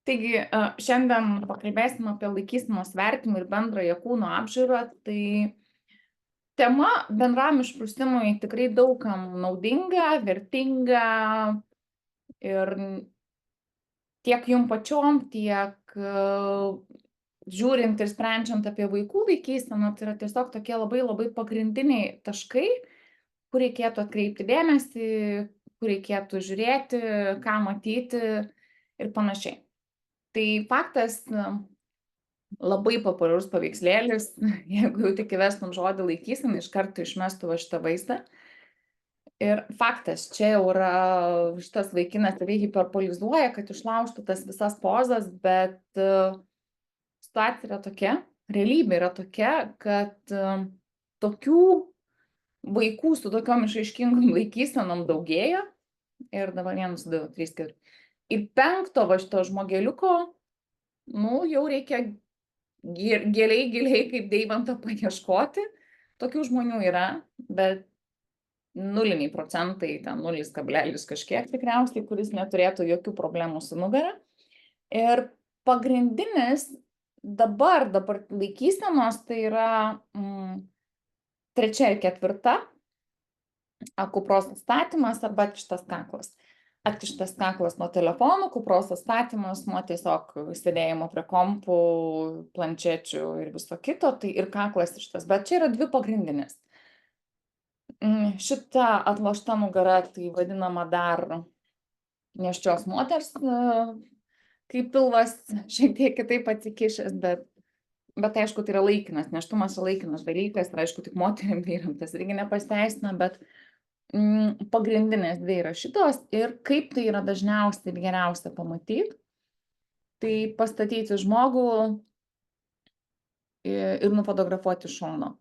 Taigi, šiandien pakalbėsim apie laikysenos vertinimą ir bendrąją kūno apžiūrą. Tai tema bendram išprusimui tikrai daug kam naudinga, vertinga ir tiek jum pačiom, tiek žiūrint ir sprendžiant apie vaikų laikyseną, tai yra tiesiog tokie labai labai pagrindiniai taškai, kur reikėtų atkreipti dėmesį, kur reikėtų žiūrėti, ką matyti ir panašiai. Tai faktas, labai populiarus paveikslėlis, jeigu jau tik įvestum žodį laikysena, iš karto išmestų va šitą vaizdą. Ir faktas, čia jau yra šitas vaikinas tave hiperbolizuoja, kad išlaužtų tas visas pozas, bet situacija yra tokia, realybė yra tokia, kad tokių vaikų su tokiom išaiškingom laikysenom daugėja. Ir dabar 1, 2, 3, 4. Ir 5 va šito žmogeliuko, jau reikia giliai kaip deimanto paieškoti. Tokių žmonių yra, bet 0%, ten 0, kažkiek tikriausiai, kuris neturėtų jokių problemų su nugara. Ir pagrindinis dabar laikysenos tai yra 3 ir 4 kupros atstatymas arba atkištas kaklas. Atkištas kaklas nuo telefonų, kupros atstatymas nuo tiesiog sėdėjimo prie kompų, planšečių ir viso kito, tai ir kaklas šitas. Bet čia yra 2 pagrindinės. Šita atlošta nugara, tai vadinama dar nėščios moters, kai pilvas šiek tiek kitaip atsikišęs, bet aišku, tai yra laikinas, nėštumas yra laikinas dalykas, ir aišku, tik moterim, vyram tas irgi nepasteisina, bet pagrindinės 2 yra šitos. Ir kaip tai yra dažniausiai ir geriausia pamatyti, tai pastatyti žmogų ir nufotografuoti šono.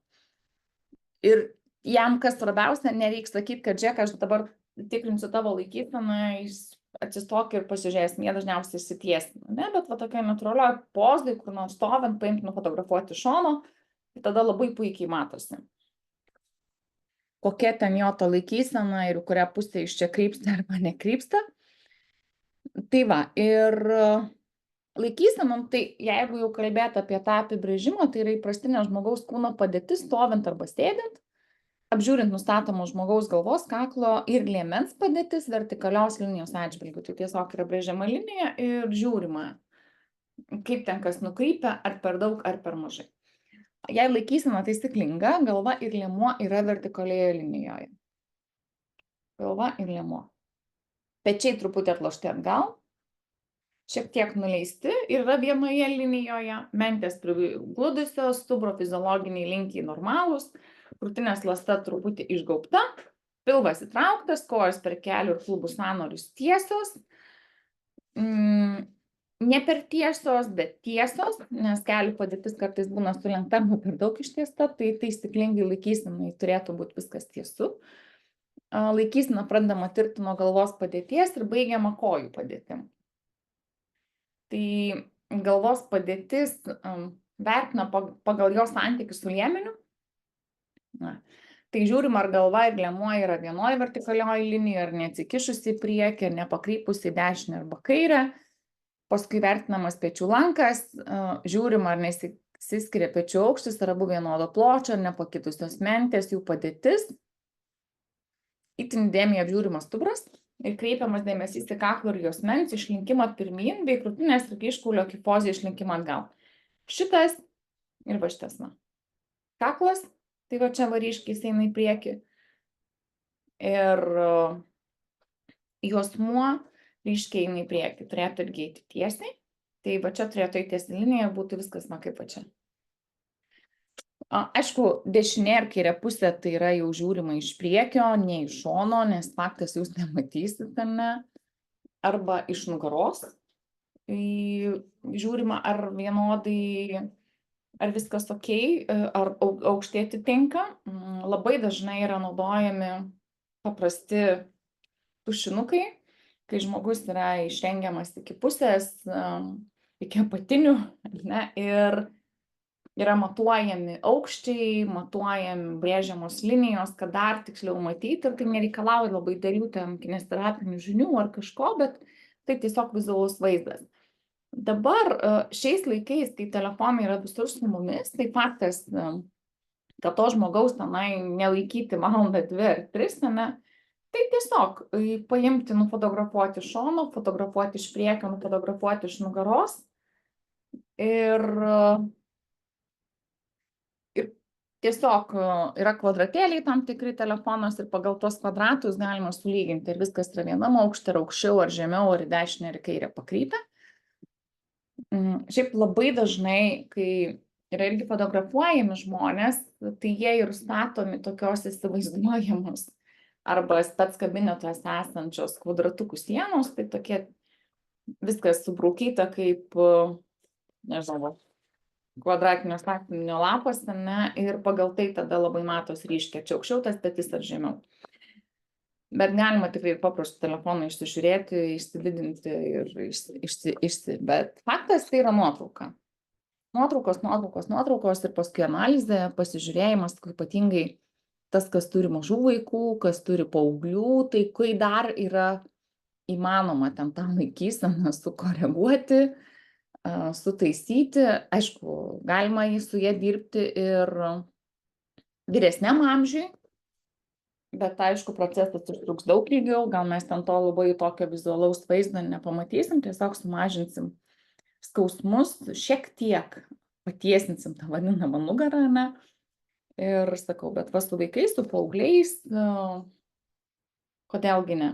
Ir jam, kas svarbiausia, nereiks sakyti, kad žiūrėk, aš dabar tikrinsiu tavo laikyseną, jis atsistok ir pasižiūrės, jie dažniausiai išsitiesina, ne? Bet va tokia natūralioj pozai, kur nors stovint, paimti nufotografuoti šono, tai tada labai puikiai matosi, kokia ten jo ta laikysena ir kurią pusę iš čia krypsta arba nekrypsta. Tai va, ir laikysenom, tai jeigu jau kalbėti apie tą apibrėžimą, tai yra įprastinė žmogaus kūno padėtis stovint arba sėdint, apžiūrint nustatomo žmogaus galvos, kaklo ir liemens padėtis vertikalios linijos atžvilgiu. Tai tiesiog yra brėžiama linija ir žiūrima, kaip ten kas nukrypia, ar per daug, ar per mažai. Jei laikysena taisyklinga, galva ir liemuo yra vertikalioje linijoje. Galva ir liemuo. Pečiai truputį atlošti atgal, šiek tiek nuleisti ir yra vienoje linijoje, mentės prigludusios, stuburo fiziologiniai linkiai normalūs, krūtinės ląsta truputį išgaubta, pilvas įtrauktas, kojos per kelių ir klubų sąnarius tiesios, ne per tiesos, bet tiesos, nes kelių padėtis kartais būna sulenkta arba per daug ištiesta, tai taisyklingai laikysenai turėtų būti viskas tiesu. Laikysena pradedama tirti nuo galvos padėties ir baigiama kojų padėtim. Tai galvos padėtis vertina pagal jos santykius su liemeniu. Tai žiūrim, ar galva ir liemuo yra vienoje vertikalioje linijoje, ar neatsikišusi į priekį, ar nepakrypusi į dešinę arba kairę. Paskui vertinamas pečių lankas, žiūrim, ar nesiskiria pečių aukštis, ar abu vienodo pločio, ar nepakitusios mentės, jų padėtis. Itin dėmesį apžiūrimas stuburas ir kreipiamas dėmesys į kaklo ir juosmens išlinkimą pirmyn, bei krūtinės ir kyškulio kifozę išlinkimą atgal. Šitas ir va šitas. Kaklas, tai va čia ryškiai eina į priekį. Ir juosmuo ryškiai eina į priekį, turėtų irgi eiti tiesiai. Tai va čia turėtų eiti tiesiai linija, būtų viskas kaip va čia. Aišku, dešinė ir kairė pusė tai yra jau žiūrima iš priekio, ne iš šono, nes faktas jūs nematysite, ne? Arba iš nugaros. Žiūrima, ar vienodai, ar viskas ok, ar aukštė atitinka. Labai dažnai yra naudojami paprasti tušinukai, kai žmogus yra išrengiamas iki pusės, iki apatinių, ne? Ir yra matuojami aukščiai, matuojami brėžiamos linijos, kad dar tiksliau matyti, ir tai nereikalauja labai dėlių kinesioterapinių žinių ar kažko, bet tai tiesiog vizualus vaizdas. Dabar šiais laikais, kai telefonai yra visur su mumis, tai faktas, kad to žmogaus tenai nelaikyti valandą, 2 ar 3, ane, tai tiesiog paimti, nufotografuoti iš šono, fotografuoti iš priekio, nufotografuoti iš nugaros ir tiesiog yra kvadratėliai tam tikri telefonuose ir pagal tuos kvadratus galima sulyginti, ar viskas yra vienam aukšte, ar aukščiau, ar žemiau, ar į dešinę, ar į kairę pakrypę. Šiaip labai dažnai, kai yra irgi fotografuojami žmonės, tai jie ir statomi tokios įsivaizduojamos arba spec kabinetuose esančios kvadratukų sienos, tai tokie viskas subraukyta kaip, nežinau, kvadratinio statinio lapas, ne, ir pagal tai tada labai matos ryškiai, čia aukščiau tas petys ar žemiau. Bet galima tikrai paprastų telefoną išsižiūrėti, išsididinti ir bet faktas tai yra nuotrauka. Nuotraukos ir paskui analizė, pasižiūrėjimas, ypatingai tas, kas turi mažų vaikų, kas turi paauglių, tai kai dar yra įmanoma ten tą laikyseną sukoreguoti, sutaisyti, aišku, galima su jie dirbti ir vyresniam amžiui, bet aišku, procesas užtruks daug ilgiau, gal mes ten to labai tokio vizualaus vaizdo nepamatysim, tiesiog sumažinsim skausmus, šiek tiek patiesinsim tą vadinamą nugarą, ne? Ir sakau, bet va su vaikais, su paaugliais, kodėlgi ne?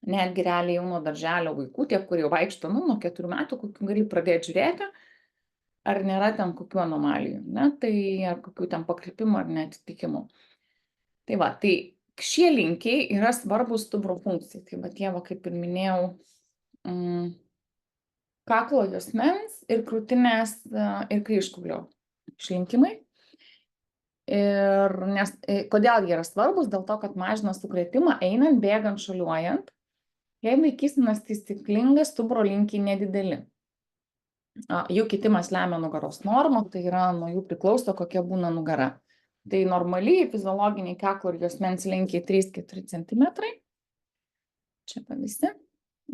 Netgi realiai jau nuo darželio vaikų, tie, kurie jau vaikšto, nuo 4 metų, kokių gali pradėti žiūrėti, ar nėra ten kokių anomalijų, ne? Tai ar kokių ten pakrypimų ar neatitikimų. Tai va, tai šie linkiai yra svarbus stuburo funkcijai. Tai va, tie, kaip ir minėjau, kaklo juosmens ir krūtinės ir kryžkaulio išlinkimai. Ir kodėl jie yra svarbus? Dėl to, kad mažina sukrėtimą einant, bėgant, šuoliuojant. Jei laikysenas taisyklinga, stuburo linkiai nedideli. Jų kitimas lemia nugaros normą, tai yra nuo jų priklauso, kokia būna nugara. Tai normaliai fiziologiniai kaklo ir juosmens linkiai 3-4 cm. Čia pavyzdį.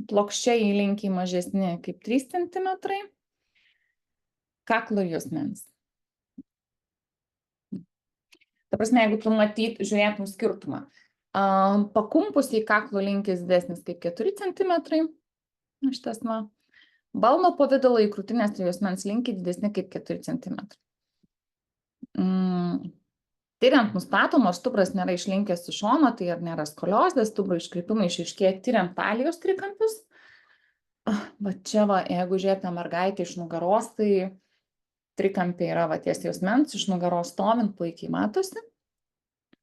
Plokščiai linkiai mažesni kaip 3 cm. Kaklo ir juosmens. Ta prasme, jeigu tu žiūrėtum skirtumą. Pakumpusiai kaklo linkis didesnis kaip 4 cm. Šitas va. Balno pavidalai krūtinės ir juosmens linkiai didesni kaip 4 cm. Tyriant nustatoma, ar stuburas nėra išlinkęs į šoną, tai ar nėra skoliozės, stuburo iškrypimai išaiškėja tyriant talijos trikampius. Va čia va, jeigu žiūrėtume mergaitę iš nugaros, tai trikampiai yra va ties juosmens, iš nugaros stovint puikiai matosi.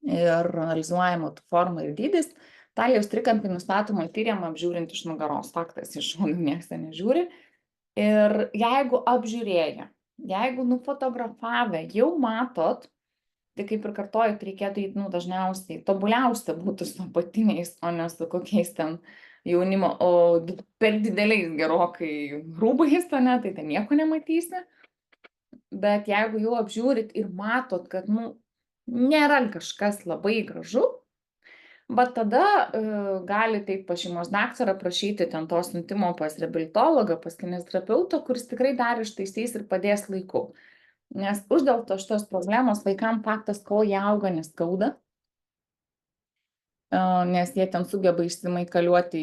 Ir analizuojama forma ir dydis. Talijos trikampiai nustatoma tyriama apžiūrint iš nugaros, faktas, iš šonų niekas nežiūri. Ir jeigu apžiūrėję, jeigu nufotografavę, jau matot, tai kaip ir kartoju, reikėtų dažniausiai, tobuliausia būtų su apatiniais, o ne su kokiais ten jaunimo, o per dideliais gerokai rūbais, ne, tai ten nieko nematysi. Bet jeigu jau apžiūrit ir matot, kad nėra kažkas labai gražu, bet tada galite pas šeimos daktarą prašyti ten to siuntimo pas reabilitologą, pas kineziterapeutą, kuris tikrai dar ištaisys ir padės laiku. Nes uždėlto šitos problemos vaikams faktas, kol jie auga, neskauda, nes jie ten sugeba išsimaikaliuoti,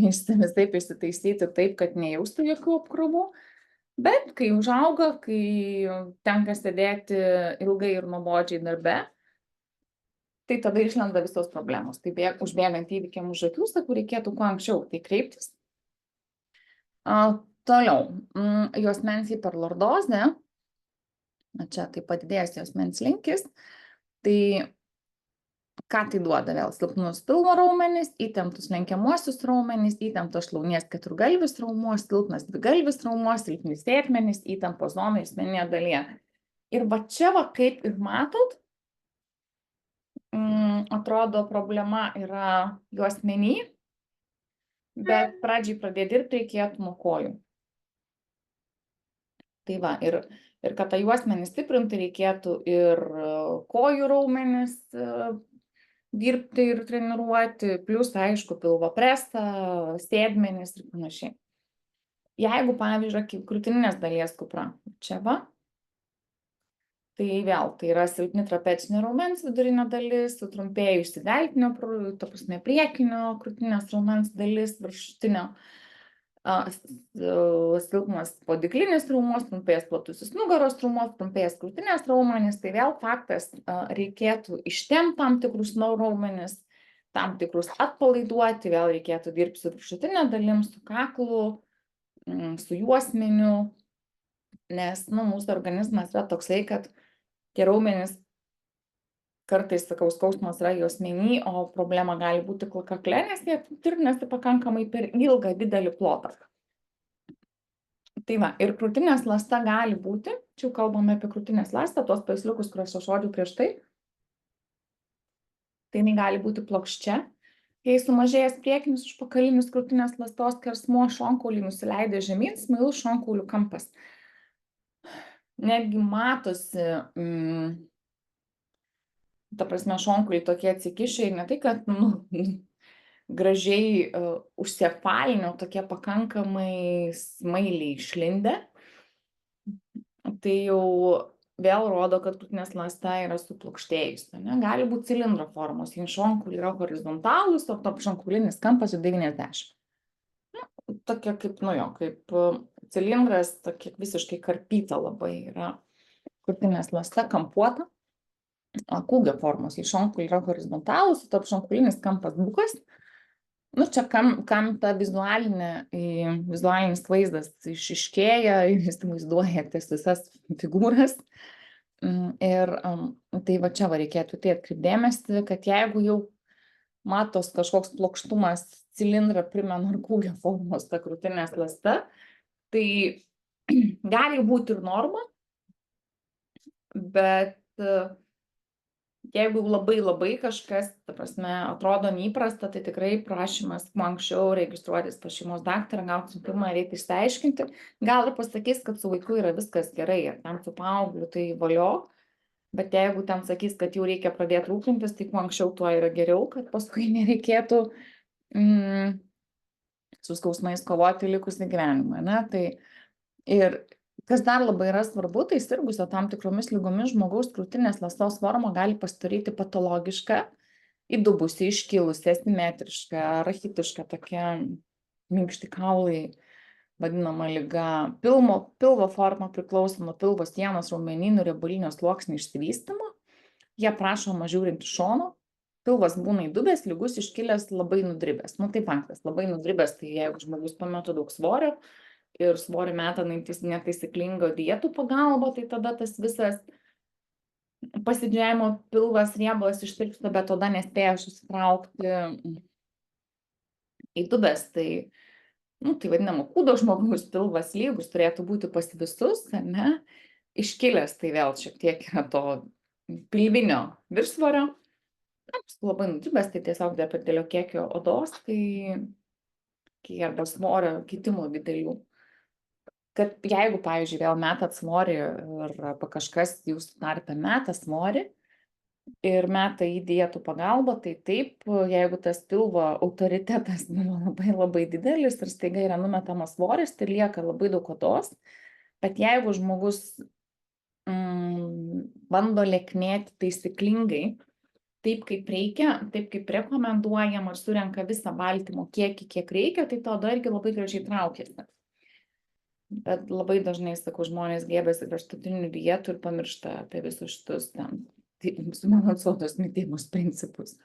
visaip išsitaisyti taip, kad nejaustų jokių apkrovų. Bet kai užauga, kai tenka sėdėti ilgai ir nuobodžiai darbe, tai tada išlenda visos problemos. Tai užbėgant įvykiam už akių, sakau, reikėtų kuo anksčiau tai kreiptis. Toliau, juosmens hiperlordozė. Čia taip padidėjęs juosmens linkis, tai ką tai duoda vėl? Silpnus pilvo raumenis, įtemptus lenkiamuosius raumenis, įtemptos šlaunies keturgalvis raumuo, silpnas dvigalvis raumuo, silpni sėdmenys, įtampos zonai juosmeninėje dalyje. Ir va čia va, kaip ir matot, atrodo problema yra juosmenį, bet pradžiai pradėti dirbti reikėtų nuo kojų. Tai va, ir kad tą juosmenį stiprinti reikėtų ir kojų raumenis dirbti ir treniruoti, plus aišku pilvo presą, sėdmenis ir panašiai. Jeigu, pavyzdžiui, yra krūtininės dalies kupra, čia va, tai vėl, tai yra silpni trapecinio raumens vidurinė dalis, sutrumpėjusi deltinio, ta prasme, priekinio krūtinės raumens dalis, viršutinio, silpnas podiklinis raumuo, trumpėjęs platusis nugaros raumuo, trumpėjęs krūtinės raumenys, tai vėl faktas, reikėtų ištempti tam tikrus raumenis, tam tikrus atpalaiduoti, vėl reikėtų dirbti su viršutinė dalim, su kaklu, su juosmeniu, nes mūsų organizmas yra toksai, kad tie raumenys kartais, sakau, skausmas yra juosmeny, o problema gali būti kakle, nes jie tvirtinasi pakankamai per ilgą didelį plotą. Tai va, ir krūtinės ląsta gali būti, čia jau kalbame apie krūtinės ląstą, tuos paveiksliukus, kuriuos aš rodžiau prieš tai jinai gali būti plokščia. Jei sumažėjęs priekinis užpakalinis krūtinės ląstos skersmuo, šonkauliai nusileidė žemyn, smailus šonkaulių kampas. Netgi matosi, ta prasme, šonkauliai tokie atsikišę ir ne tai, kad gražiai užsiapvalinio, tokie pakankamai smailiai išlindę. Tai jau vėl rodo, kad krūtinės ląsta yra suplokštėjusi. Gali būti cilindro formos, jei šonkauliai yra horizontalūs, o šonkaulinis kampas 90. Tokia kaip, kaip cilindras, tokia visiškai karpyta labai yra krūtinės ląsta, kampuota. Kūgio formos, jei šonkauliai yra horizontalūs, o šonkaulinis kampas bukas. Čia kam ta vizualinis vaizdas išiškėja, jūs vaizduojate visas figūras. Ir tai va čia reikėtų tai atkreipdėmėsi, kad jeigu jau matos kažkoks plokštumas cilindrą primena ar kūgio formos ta krūtinės ląsta, tai gali būti ir norma, bet jeigu labai kažkas, ta prasme, atrodo neįprasta, tai tikrai prašymas kuo anksčiau registruotis pas šeimos daktarą, gauti siuntimą, reikia išsiaiškinti. Gal ir pasakys, kad su vaiku yra viskas gerai, ir tam su paaugliu tai valio, bet jeigu ten sakys, kad jau reikia pradėti rūpintis, tai kuo anksčiau tuo yra geriau, kad paskui nereikėtų su skausmais kovoti likusį gyvenimą. Tai ir kas dar labai yra svarbu, tai sirgusio tam tikromis lygomis žmogaus krūtinės ląstos forma gali pasidaryti patologiška, įdubusi, iškilusi, asimetriška, rachitiška, tokia minkšti kaulai, vadinama liga. Pilvo forma priklauso nuo pilvo sienos raumenynų riebalinio sluoksnio išsivystymo. Jie prašoma žiūrint iš šono. Pilvas būna įdubęs, lygus, iškilęs, labai nudribęs. Tai faktas, labai nudribęs, tai jeigu žmogus pametu daug svorio, ir svorį meta netaisyklingo dietų pagalba, tai tada tas visas pasidžiavimo pilvas riebalas ištirpsta, bet tada nespėja susitraukti į dubes. Tai vadinama kūdo žmogaus pilvas lygus turėtų būti pas visus, ne? Iškilęs, tai vėl šiek tiek yra to pilvinio viršsvorio. Labai nudribęs, tai tiesiog dėl per didelio kiekio odos, tai arba svorio kitimų didelių. Kad jeigu, pavyzdžiui, vėl metat svorį ir kažkas jūsų tarpe meta svorį ir meta į dietų pagalbą, tai taip, jeigu tas pilvo autoritetas buvo labai didelis ir staiga yra numetamas svoris, tai lieka labai daug odos, bet jeigu žmogus bando lieknėti taisyklingai, taip kaip reikia, taip kaip rekomenduojama ir surenka visą baltymo kiekį, kiek reikia, tai to irgi labai gražiai traukiasi. Bet labai dažnai, sakau, žmonės gėbėsi kraštutinių dietų ir pamiršta apie visus šitus subalansuotos mitybos principus.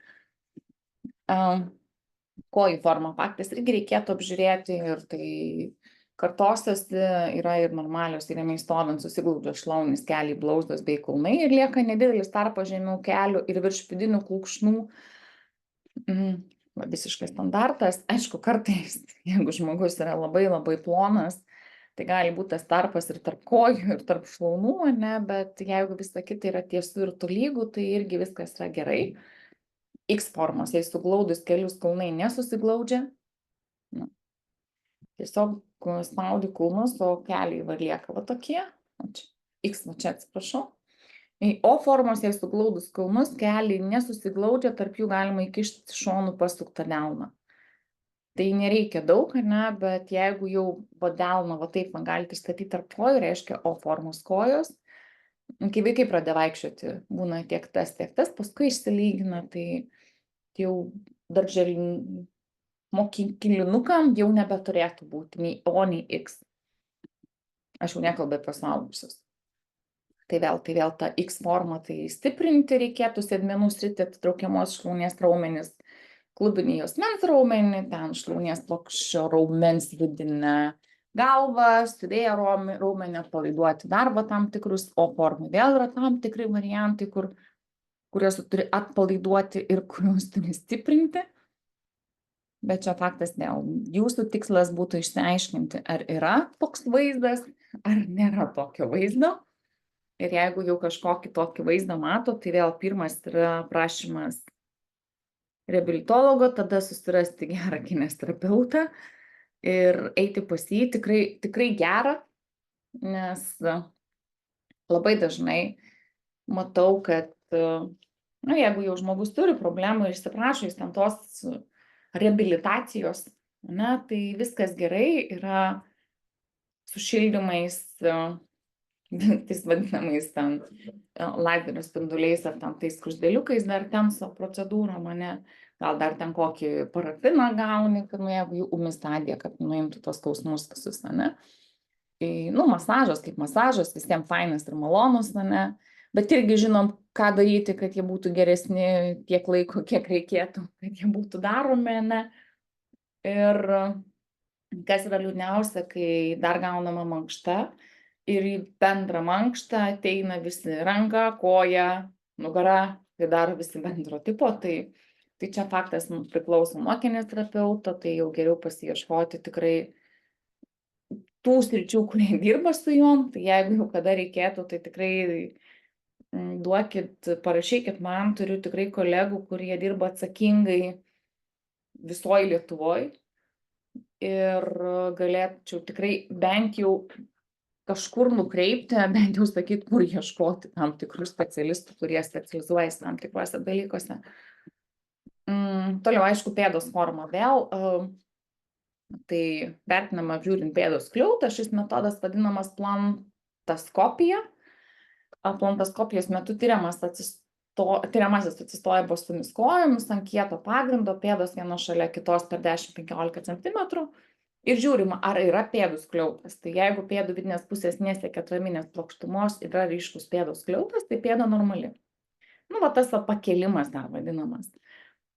Kojų forma faktas irgi reikėtų apžiūrėti ir tai kartosios yra ir normalios, ir jame stovint susiglaudžia šlaunis, keliai, blauzdos bei kulnai ir lieka nedidelis tarpas žemiau kelių ir virš vidinių kulkšnų. Visiškai standartas. Aišku, kartais, jeigu žmogus yra labai plonas, tai gali būti tas tarpas ir tarp kojų, ir tarp šlaunų, bet jeigu visa kita yra tiesų ir tolygų, tai irgi viskas yra gerai. X formos, jei suglaudus kelius kulnai nesusiglaudžia, tiesiog spaudi kulnus, o keliai lieka tokie, X, čia atsiprašau. O formos, jei suglaudus kulnus, keliai nesusiglaudžia, tarp jų galima įkišti šonų pasuktą delną. Tai nereikia daug, ne, bet jeigu jau va delną va taip man galite įstatyti tarp kojų, reiškia O formos kojos. Kai vaikai pradeda vaikščioti, būna tiek tas, paskui išsilygina, tai jau mokyklinukam jau nebeturėtų būti nei O, nei X. Aš jau nekalbu apie suaugusius. Tai vėl ta X forma, tai stiprinti reikėtų sėdmenų sritį, atitraukiamos šlaunies raumenis, klubinį juosmens raumenį, ten šlaunies plokščio raumens vidinę galvą, sudėję raumenį, atpalaiduoti darbą tam tikrus, O formai vėl yra tam tikri variantai, kuriuos turi atpalaiduoti ir kuriuos turi stiprinti. Bet čia faktas vėl, jūsų tikslas būtų išsiaiškinti, ar yra toks vaizdas, ar nėra tokio vaizdo. Ir jeigu jau kažkokį tokį vaizdą mato, tai vėl pirmas yra prašymas reabilitologo, tada susirasti gerą kineziterapeutą ir eiti pas jį tikrai gerą, nes labai dažnai matau, kad jeigu jau žmogus turi problemų ir išsiprašo, jis ten tos reabilitacijos, tai viskas gerai, yra su šildymais, tais vadinamais ten lazerio spinduliais ar ten tais skruzdėliukais dar tenso procedūrom, gal dar ten kokį parafiną gauni, kad jeigu jų ūmi stadija, kad nuimtų tos skausmus visus, Tai, masažas kaip masažas, visiems fainas ir malonus, bet irgi žinom, ką daryti, kad jie būtų geresni tiek laiko, kiek reikėtų, kad jie būtų daromi, Ir kas yra liūdniausia, kai dar gaunama mankšta, ir į bendrą mankštą ateina visi ranka, koja, nugara, tai daro visi bendro tipo, tai čia faktas priklauso nuo kineziterapeuto, tai jau geriau pasiieškoti tikrai tų sričių, kurie dirba su juom, tai jeigu jau kada reikėtų, tai tikrai parašykit man, turiu tikrai kolegų, kurie dirba atsakingai visoje Lietuvoje ir galėčiau tikrai bent jau kažkur nukreipti, bent jau sakyti, kur ieškoti tam tikrų specialistų, kurie specializuojasi tam tikruose dalykuose. Toliau, aišku, pėdos forma vėl, tai vertinama žiūrint pėdos skliautą, šis metodas vadinamas plantaskopija. Plantaskopijos metu tiriamasis atsistoja bostomis kojomis ant kieto pagrindo, pėdos viena šalia kitos per 10-15 cm. Ir žiūrima, ar yra pėdų skliautas. Tai jeigu pėdų vidinės pusės nesiekia atraminės plokštumos, yra ryškus pėdos skliautas, tai pėda normali. Tas pakėlimas dar vadinamas.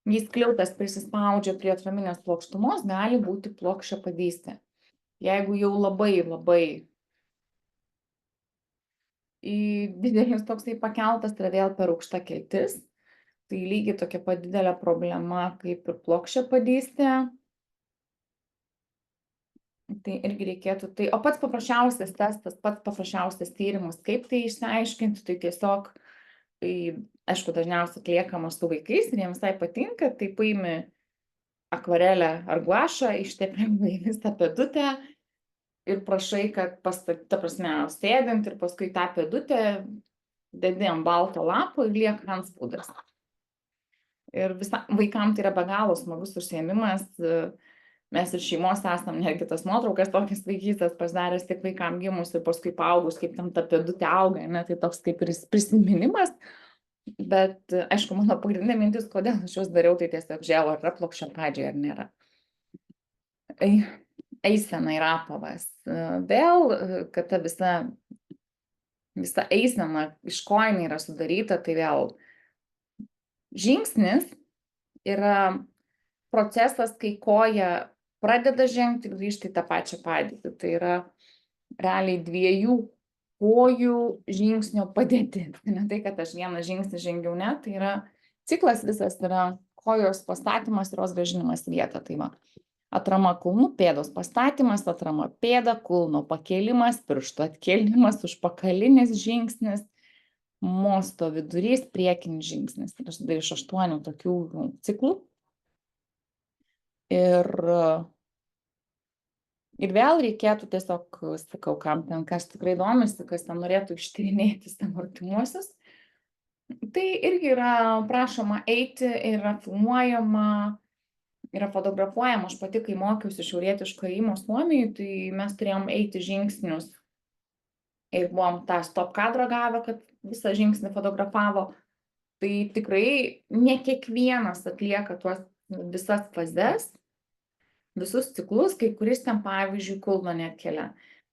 Jei skliautas prisispaudžia prie atraminės plokštumos, gali būti plokščiapadystė. Jeigu jau labai didelis toksai pakeltas, tai vėl per aukšta keltis. Tai lygiai tokia pat didelė problema kaip ir plokščiapadystė. Tai irgi reikėtų, o pats paprasčiausias testas, pats paprasčiausias tyrimas, kaip tai išsiaiškinti, tai tiesiog, aišku, dažniausiai atliekamas su vaikais ir jiems visai patinka, tai paimi akvarelę ar guašą, ištepimi visą pėdutę ir prašai, kad sėdint ir paskui tą pėdutę dedi ant balto lapo ir lieka antspaudas. Ir vaikams tai yra be galo smagus užsiėmimas. Mes ir šeimos esam netgi tas nuotraukas tokias vaikystės pasidaręs tiek vaikam gimus ir paskui paaugus, kaip ten ta pėdutė auga, tai toks kaip ir prisiminimas. Bet, aišku, mano pagrindinė mintis, kodėl aš juos dariau, tai tiesiog žiūrėjau, ar yra plokščia pradžioje, ar nėra. Eisena ir apavas. Vėl, kad ta visa eisena, iš ko jinai yra sudaryta, tai vėl žingsnis yra procesas, kai koja pradeda žengti ir grįžti į tą pačią padėtį. Tai yra realiai dviejų kojų žingsnio padėtis. Tai ne tai, kad aš vieną žingsnį žengiau, tai yra ciklas visas, yra kojos pastatymas ir jos grąžinimas į vietą. Tai atrama kulnų, pėdos pastatymas, atrama pėda, kulno pakėlimas, piršto atkėlimas, užpakalinis žingsnis, mosto vidurys, priekinis žingsnis. Tai aš iš 8 tokių ciklų. Ir vėl reikėtų tiesiog, sakau, kam ten, kas tikrai domisi, kas ten norėtų ištyrinėti savo artimuosius. Tai irgi yra prašoma eiti ir yra filmuojama yra fotografuojama. Aš pati, kai mokiausi šiaurietiško ėjimo Suomijoj, tai mes turėjom eiti žingsnius ir buvom tą stop kadrą gavę, kad visą žingsnį fotografavo. Tai tikrai ne kiekvienas atlieka tuos visas fazes, visus ciklus, kai kuris ten, pavyzdžiui, kulno neatkelia,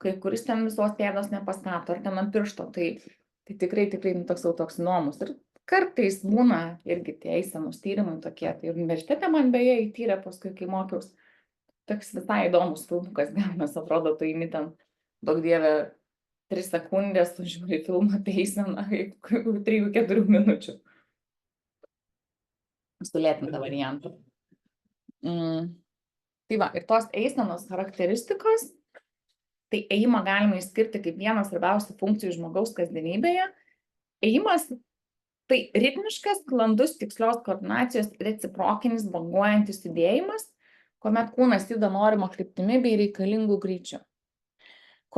kai kuris ten visos pėdos nepastato, ar ten ant piršto. Tai tikrai toks įdomus. Ir kartais būna irgi tie eisenos tyrimai tokie. Tai ir universitete man beje įtyrė paskui, kai mokiausi. Toks visai įdomus filmukas gaunas, atrodo, tu eini ten, daug dieve, 3 sekundės, tu žiūri filmą apie eiseną 3-4 minučių. Sulėtintą variantą. Tai va, ir tos eisenos charakteristikos, tai ėjimą galima išskirti kaip vienas svarbiausių funkcijų žmogaus kasdienybėje. Ėjimas tai ritmiškas, sklandus, tikslios koordinacijos, reciprokinis, banguojantis judėjimas, kuomet kūnas juda norima kryptimi bei reikalingų greičiu.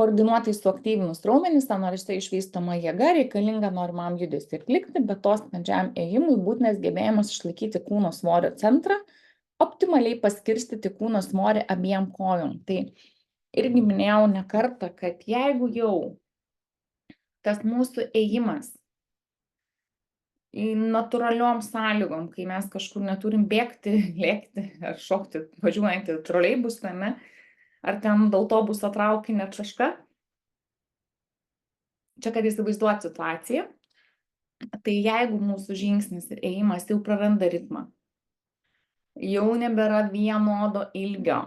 Koordinuotai suaktyvinus raumenis, sąnariuose išvystoma jėga reikalinga norimam judesiui atlikti, bet to sklandžiam ėjimui būtinas gebėjimas išlaikyti kūno svorio centrą, optimaliai paskirstyti kūno svorį abiem kojom. Tai irgi minėjau ne kartą, kad jeigu jau tas mūsų ėjimas į natūraliom sąlygom, kai mes kažkur neturim bėgti, lėkti ar šokti, važiuojantį troleibusą, ne, ar ten autobusą, traukinį ar kažką. Čia, kad įsivaizduoti situaciją, tai jeigu mūsų žingsnis ir ėjimas jau praranda ritmą, jau nebėra vienodo ilgio,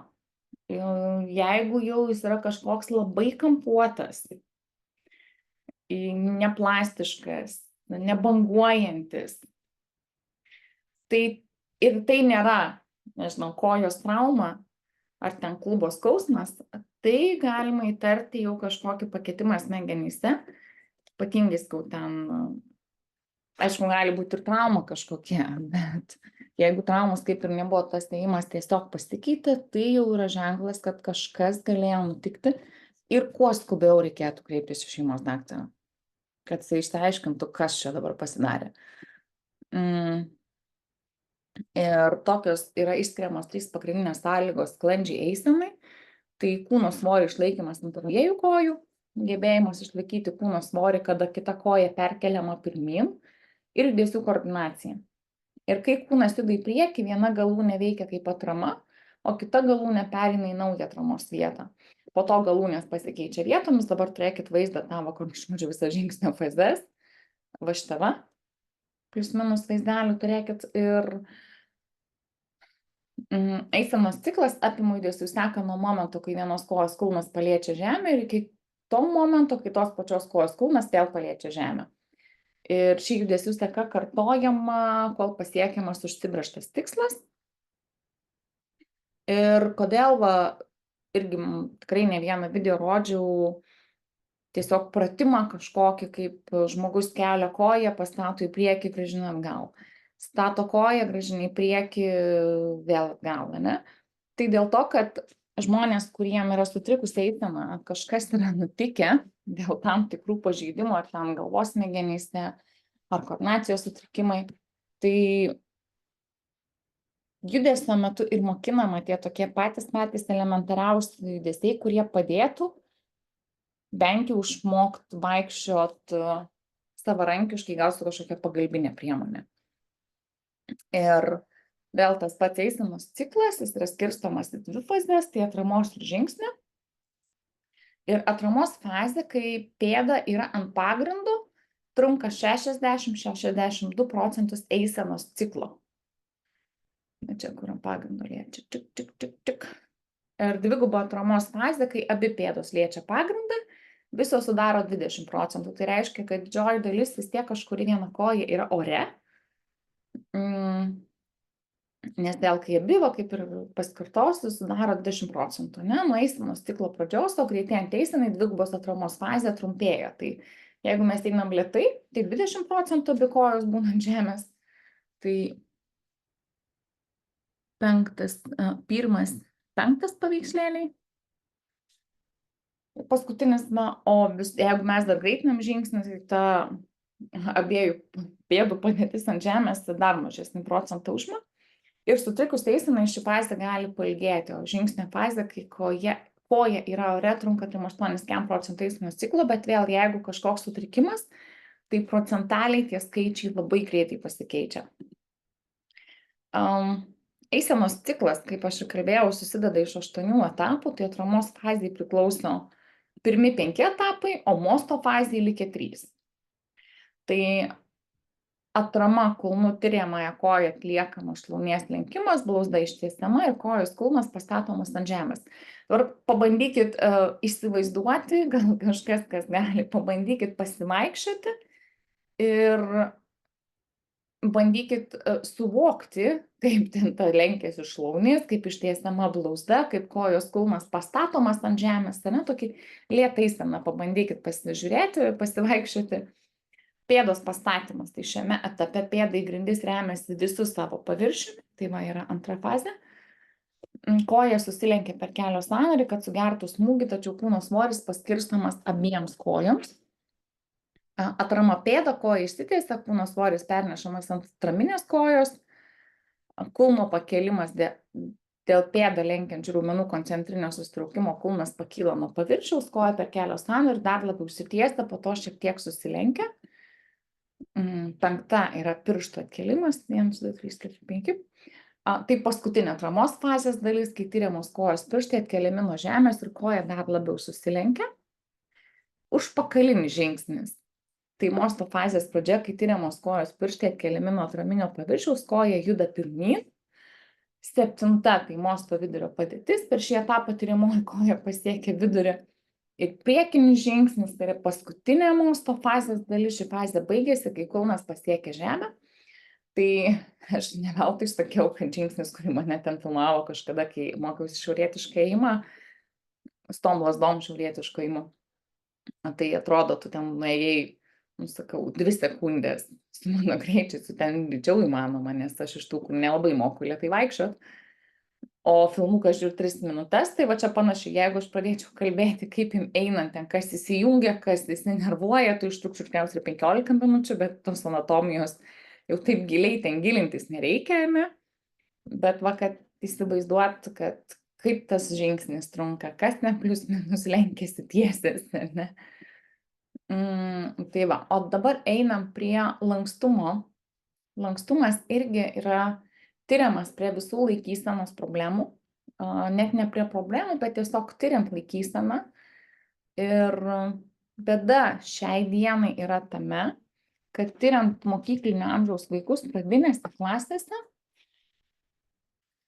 jeigu jau jis yra kažkoks labai kampuotas, neplastiškas, nebanguojantis, tai ir tai nėra, nežinau, kojos trauma ar ten klubo skausmas, tai galima įtarti jau kažkokį pakitimą smegenyse, ypatingai ten, aišku, gali būti ir trauma kažkokia, bet jeigu traumos kaip ir nebuvo, tas ėjimas tiesiog pasikeitė, tai jau yra ženklas, kad kažkas galėjo nutikti ir kuo skubiau reikėtų kreiptis į šeimos daktarą, kad jisai išsiaiškintų, kas čia dabar pasidarė. Ir tokios yra išskiriamos 3 pagrindinės sąlygos sklandžiai eisenai. Tai kūno svorio išlaikymas ant abiejų kojų, gebėjimas išlaikyti kūno svorį, kada kita koja perkeliama pirmyn, ir judesių koordinacija. Ir kai kūnas juda į priekį, viena galūnė veikia kaip atrama, o kita galūnė pereina į naują atramos vietą. Po to galūnės pasikeičia vietomis, dabar turėkit vaizdą tavo, kur išmodžiu visą žingsnio fazes, va šitą, plius minus vaizdelių turėkit. Ir eisenos ciklas apima judesių seką nuo momento, kai vienos kojos kulnas paliečia žemę, ir iki to momento, kai tos pačios kojos kulnas vėl paliečia žemę. Ir ši judesių seka kartojama, kol pasiekiamas užsibrėžtas tikslas. Ir kodėl, irgi tikrai ne vieną video rodžiau, tiesiog pratimą kažkokį, kaip žmogus kelia koją, pastato į priekį, grąžina atgal. Stato koją, grąžina į priekį, vėl atgal, ne? Tai dėl to, kad žmonės, kuriem yra sutrikusi eisena, kažkas yra nutikę dėl tam tikrų pažeidimų, ar tam galvos smegenyse, ar koordinacijos sutrikimai, tai judesio metu ir mokinama tie tokie patys elementariausi judesiai, kurie padėtų bent jau išmokti vaikščiot savarankiškai, gal su kažkokia pagalbinė priemonė. Ir vėl tas pats eisenos ciklas, jis yra skirstomas į 2 fazes, tai atramos ir žingsnio. Ir atramos fazė, kai pėda yra ant pagrindo, trunka 60-62% eisenos ciklo. Čia, kur ant pagrindo liečia, tik. Ir dvigubo atramos fazė, kai abi pėdos liečia pagrindą, viso sudaro 20%. Tai reiškia, kad didžioji dalis vis tiek kažkuri viena koja yra ore. Nes vėl, kai abi, kaip ir pasikartosiu, sudaro 20%. Nuo eisenos ciklo pradžios, o greitėjant eisenai dvigubos atramos fazė trumpėja. Tai jeigu mes einam lėtai, tai 20% abi kojos būna ant žemės. Tai 5 paveikslėliai. Paskutinis, o jeigu mes dar greitinam žingsnį, tai ta abiejų pėdų padėtis ant žemės dar mažesnį procentą užima. Ir sutrikus eisenai ši fazė gali pailgėti, o žingsnio fazė, kai koja yra ore, trunka 3–8% eisenos ciklo, bet vėl jeigu kažkoks sutrikimas, tai procentaliai tie skaičiai labai greitai pasikeičia. Eisenos ciklas, kaip aš ir kalbėjau, susideda iš 8 etapų, tai atramos fazei priklauso pirmi 5 etapai, o mosto fazei likę 3. Tai atrama kulnu tiriamąją koją atliekama šlaunies lenkimas, blauzda ištiesiama ir kojos kulnas pastatomas ant žemės. Dabar pabandykit įsivaizduoti, gal kažkas, kas gali, pabandykit pasivaikščioti ir bandykit suvokti, kaip ten ta lenkiasi šlaunis, kaip ištiesiama blauzda, kaip kojos kulnas pastatomas ant žemės, ne, tokį lėtą eiseną pabandykit pasižiūrėti, pasivaikščioti. Pėdos pastatymas, tai šiame etape pėda į grindis remiasi visų savo paviršiumi, tai va yra antra fazė. Koja susilenkia per kelio sąnarį, kad sugertų smūgį, tačiau kūno svoris paskirstomas abiems kojoms. Atrama pėda, koja išsitiesia, kūno svoris pernešamas ant atraminės kojos. Kulno pakėlimas dėl pėdą lenkiančių raumenų koncentrinio susitraukimo kulnas pakyla nuo paviršiaus, koja per kelio sąnarį dar labiau išsitiesia, po to šiek tiek susilenkia. 5 yra piršto atkėlimas, 1, 2, 3, 4, 5. Tai paskutinė atramos fazės dalis, kai tiriamos kojos pirštai atkeliami nuo žemės ir koja dar labiau susilenkia. Užpakalinis žingsnis. Tai mosto fazės pradžia, kai tiriamos kojos pirštai atkeliami nuo atraminio paviršiaus, koja juda pirmyn. 7 tai mosto vidurio padėtis, per šį etapą tiriamoji koja pasiekia vidurį. Ir priekinis žingsnis, tai yra paskutinė mosto fazės dalis, ši fazė baigėsi, kai kulnas pasiekia žemę. Tai aš ne veltui sakiau, kad žingsnis, kurį mane ten filmavo kažkada, kai mokiausi šiaurietišką ėjimą, su tom lazdom šiaurietiško ėjimo. Tai atrodo, tu ten nuėjai, sakau, 2 sekundės su mano greičiu, su ten greičiau įmanoma, nes aš iš tų, kur nelabai moku lėtai vaikščiot. O filmuką žiūriu 3 minutes, tai va čia panašiai, jeigu aš pradėčiau kalbėti, kaip jums einant ten, kas įsijungia, kas įsinervuoja, tai užtrukčiau tikriausiai 15 minučių, bet tos anatomijos jau taip giliai ten gilintis nereikia, ne? Bet va, kad įsivaizduot, kad kaip tas žingsnis trunka, kas ne plius minus lenkiasi tiesiasi, ne? Tai va, o dabar einam prie lankstumo. Lankstumas irgi yra tiriamas prie visų laikysenos problemų, net ne prie problemų, bet tiesiog tiriant laikyseną. Ir bėda šiai dienai yra tame, kad tiriant mokyklinio amžiaus vaikus pradinėse klasėse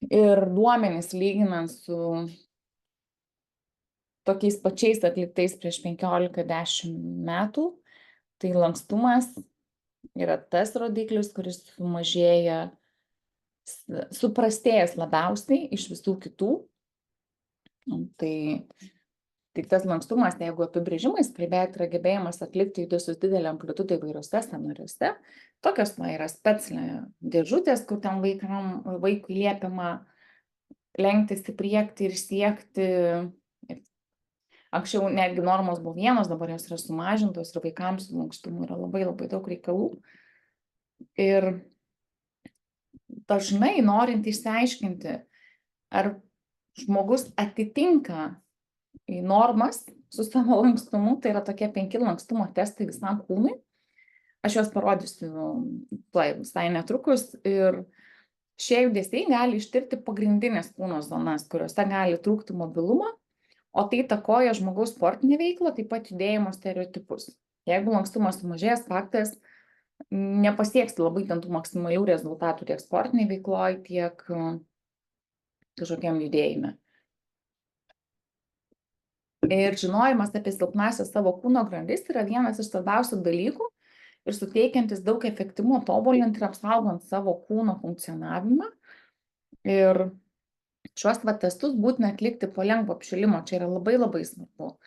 ir duomenys lyginant su tokiais pačiais atliktais prieš 15–10 metų, tai lankstumas yra tas rodiklis, kuris suprastėjęs labiausiai iš visų kitų. Tai tas lankstumas, jeigu apibrėžimais kalbėti, yra gebėjimas atlikti judesius didelę amplitudę įvairiuose sąnariuose. Tokios yra speclė dėžutės, kur ten vaikui liepiama lenktis į priekį ir siekti. Anksčiau netgi normos buvo 1, dabar jos yra sumažintos ir vaikams su lankstumu yra labai labai daug reikalų. Ir dažnai norint išsiaiškinti, ar žmogus atitinka į normas su savo lankstumu, tai yra tokie 5 lankstumo testai visam kūnui. Aš juos parodysiu visai netrukus. Ir šie judesiai gali ištirti pagrindinės kūno zonas, kuriuose gali trūkti mobilumo, o tai įtakoja žmogaus sportinę veiklą, taip pat judėjimo stereotipus. Jeigu lankstumas sumažės, faktas, nepasieksi labai ten tų maksimalių rezultatų tiek sportiniai veikloje, tiek kažkokiam judėjime. Ir žinojimas apie silpnąsias savo kūno grandis yra vienas iš svarbiausių dalykų ir suteikiantis daug efektyvumo tobulinti ir apsaugant savo kūno funkcionavimą. Ir šiuos testus būtina atlikti po lengvo apšilimo, čia yra labai labai svarbu.